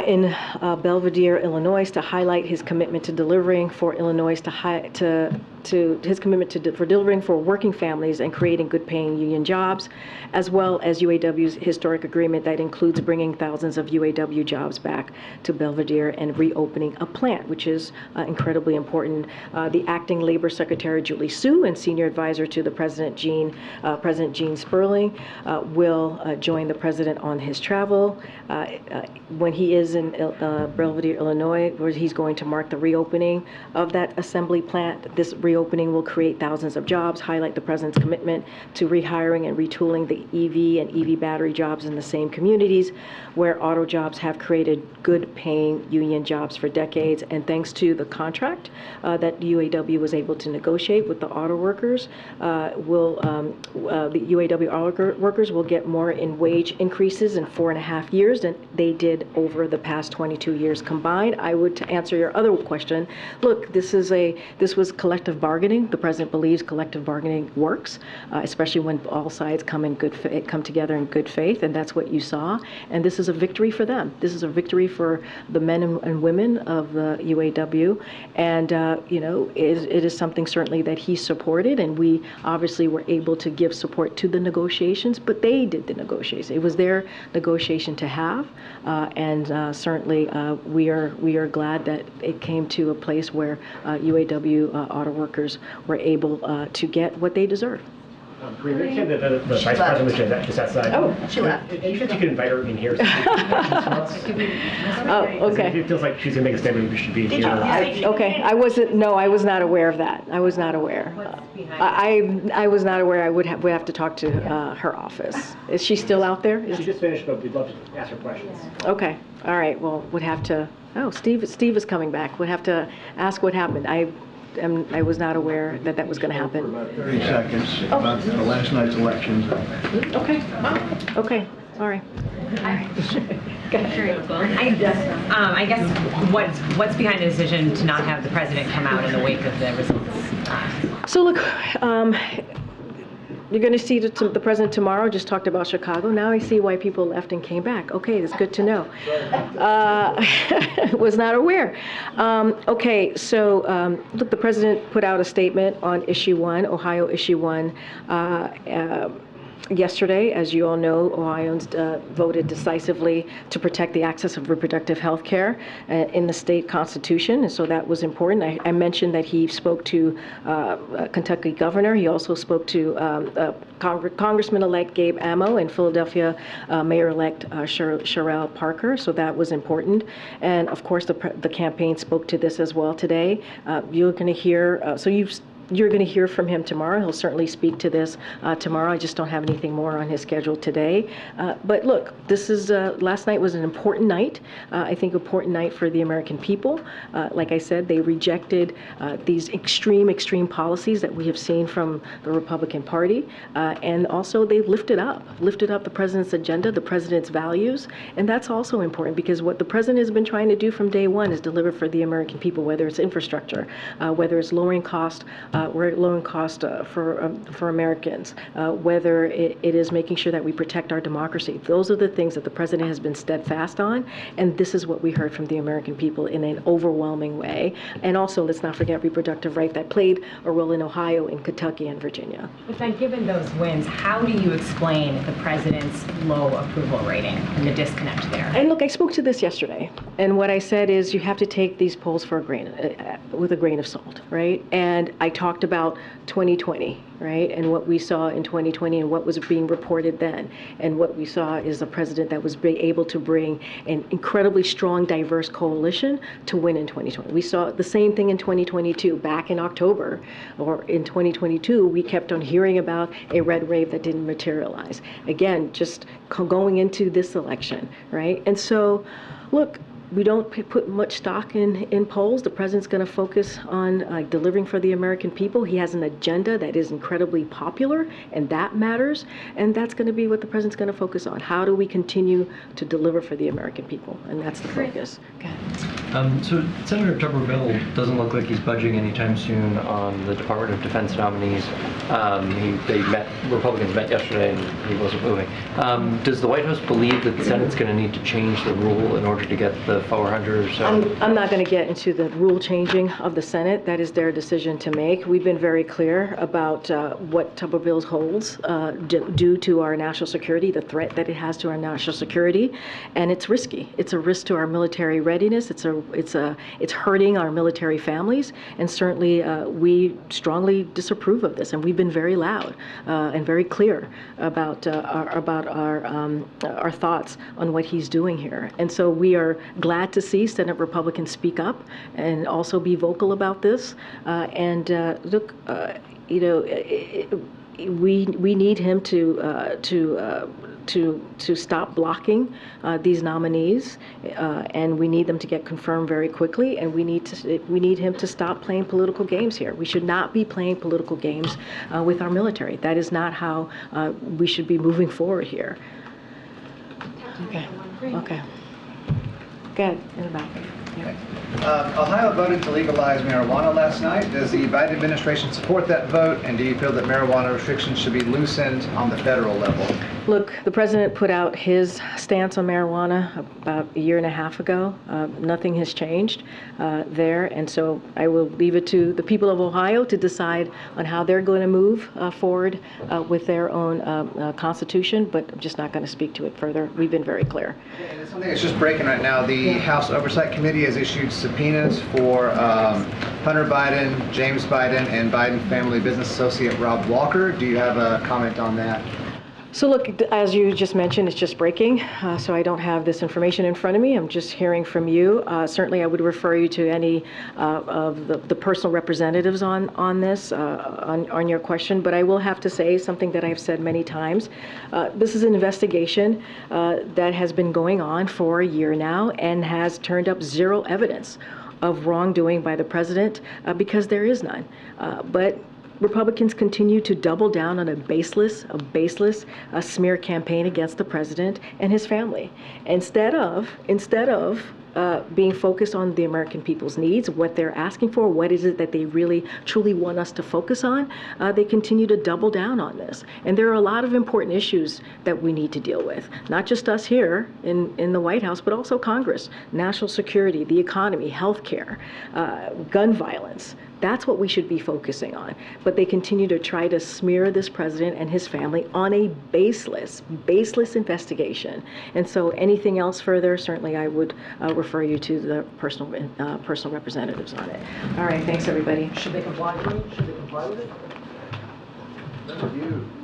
in Belvidere, Illinois, to highlight his commitment to delivering for Illinois, for delivering for working families and creating good-paying union jobs, as well as UAW's historic agreement that includes bringing thousands of UAW jobs back to Belvidere and reopening a plant, which is incredibly important. The acting Labor Secretary Julie Su and Senior Advisor to the President Gene Sperling will join the President on his travel. When he is in Belvidere, Illinois, where he's going to mark the reopening of that assembly plant. This reopening will create thousands of jobs, highlight the president's commitment to rehiring and retooling the EV and EV battery jobs in the same communities where auto jobs have created good-paying union jobs for decades. And thanks to the contract that UAW was able to negotiate with the auto workers, the UAW auto workers will get more in wage increases in 4.5 years than they did over the past 22 years combined. I would, to answer your other question, negotiation. Look, this was collective bargaining. The president believes collective bargaining works, especially when all sides come together in good faith, and that's what you saw. And this is a victory for them. This is a victory for the men and women of the UAW, and it is something certainly that he supported, and we obviously were able to give support to the negotiations, but they did the negotiations. It was their negotiation to have, and certainly we are glad that it came to a place where UAW auto workers were able to get what they deserve. The vice president just outside. Oh, she left. You could invite her in here. Oh, okay. It feels like she's going to make a statement. We should be here. Okay, I was not aware of that. I was not aware. I was not aware. I would have to talk to her office. Is she still out there? She just finished, but we'd love to ask her questions. Okay, all right. Well, would have to. Oh, Steve is coming back. Would have to ask what happened. I was not aware that was going to happen. For about 30 seconds about the last night's elections. Okay. Okay. All right. I guess what's behind the decision to not have the president come out in the wake of the results? So look, you're going to see the president tomorrow. Just talked about Chicago. Now I see why people left and came back. Okay, that's good to know. Was not aware. Okay, so look, the president put out a statement on issue 1, Ohio issue 1. Yesterday, as you all know, Ohioans voted decisively to protect the access of reproductive health care in the state constitution, and so that was important. I mentioned that he spoke to Kentucky governor. He also spoke to Congressman-elect Gabe Amo and Philadelphia Mayor-elect Sherrell Parker, so that was important. And of course, the campaign spoke to this as well today. You're going to hear, you're going to hear from him tomorrow. He'll certainly speak to this tomorrow. I just don't have anything more on his schedule today. But look, last night was an important night. I think important night for the American people. Like I said, they rejected these extreme policies that we have seen from the Republican Party. And also they lifted up the president's agenda, the president's values. And that's also important because what the president has been trying to do from day one is deliver for the American people, whether it's infrastructure, whether it's lowering cost for Americans, whether it is making sure that we protect our democracy. Those are the things that the president has been steadfast on, and this is what we heard from the American people in an overwhelming way. And also, let's not forget reproductive right that played a role in Ohio, in Kentucky, and Virginia. But then, given those wins, how do you explain the president's low approval rating and the disconnect there? And look, I spoke to this yesterday, and what I said is you have to take these polls with a grain of salt, right? And I talked about 2020, right? And what we saw in 2020 and what was being reported then. And what we saw is a president that was able to bring an incredibly strong, diverse coalition to win in 2020. We saw the same thing in 2022. Back in October or in 2022, we kept on hearing about a red wave that didn't materialize. Again, just going into this election, right? And so, look, we don't put much stock in polls. The president's going to focus on delivering for the American people. He has an agenda that is incredibly popular, and that matters. And that's going to be what the president's going to focus on. How do we continue to deliver for the American people? And that's the focus. Okay. So Senator Tuberville doesn't look like he's budging anytime soon on the Department of Defense nominees. Republicans met yesterday, and he wasn't moving. Does the White House believe that the Senate's going to need to change the rule in order to get the 400 or so? I'm not going to get into the rule changing of the Senate. That is their decision to make. We've been very clear about what Tuberville holds due to our national security, the threat that it has to our national security, and it's risky. It's a risk to our military readiness. It's hurting our military families, and certainly we strongly disapprove of this. And we've been very loud and very clear about our thoughts on what he's doing here. And so we are glad to see Senate Republicans speak up and also be vocal about this. Look, we need him to stop blocking these nominees, and we need them to get confirmed very quickly. And we need him to stop playing political games here. We should not be playing political games with our military. That is not how we should be moving forward here. Okay. Go ahead, in the back. Yeah. Ohio voted to legalize marijuana last night. Does the Biden administration support that vote, and do you feel that marijuana restrictions should be loosened on the federal level? Look, the president put out his stance on marijuana about a year and a half ago. Nothing has changed there, and so I will leave it to the people of Ohio to decide on how they're going to move forward with their own constitution, but I'm just not going to speak to it further. We've been very clear. And it's something that's just breaking right now. The House Oversight Committee has issued subpoenas for Hunter Biden, James Biden, and Biden family business associate Rob Walker. Do you have a comment on that? So look, as you just mentioned, it's just breaking, so I don't have this information in front of me. I'm just hearing from you. Certainly, I would refer you to any of the personal representatives on this, on your question. But I will have to say something that I've said many times. This is an investigation that has been going on for a year now and has turned up zero evidence of wrongdoing by the president because there is none. But Republicans continue to double down on a baseless smear campaign against the president and his family. Instead of being focused on the American people's needs, what they're asking for, what is it that they really truly want us to focus on, they continue to double down on this. And there are a lot of important issues that we need to deal with, not just us here in the White House, but also Congress, national security, the economy, healthcare, gun violence. That's what we should be focusing on. But they continue to try to smear this president and his family on a baseless investigation. And so anything else further, certainly I would refer you to the personal representatives on it. All right, thanks everybody. Should they comply with it? Thank you.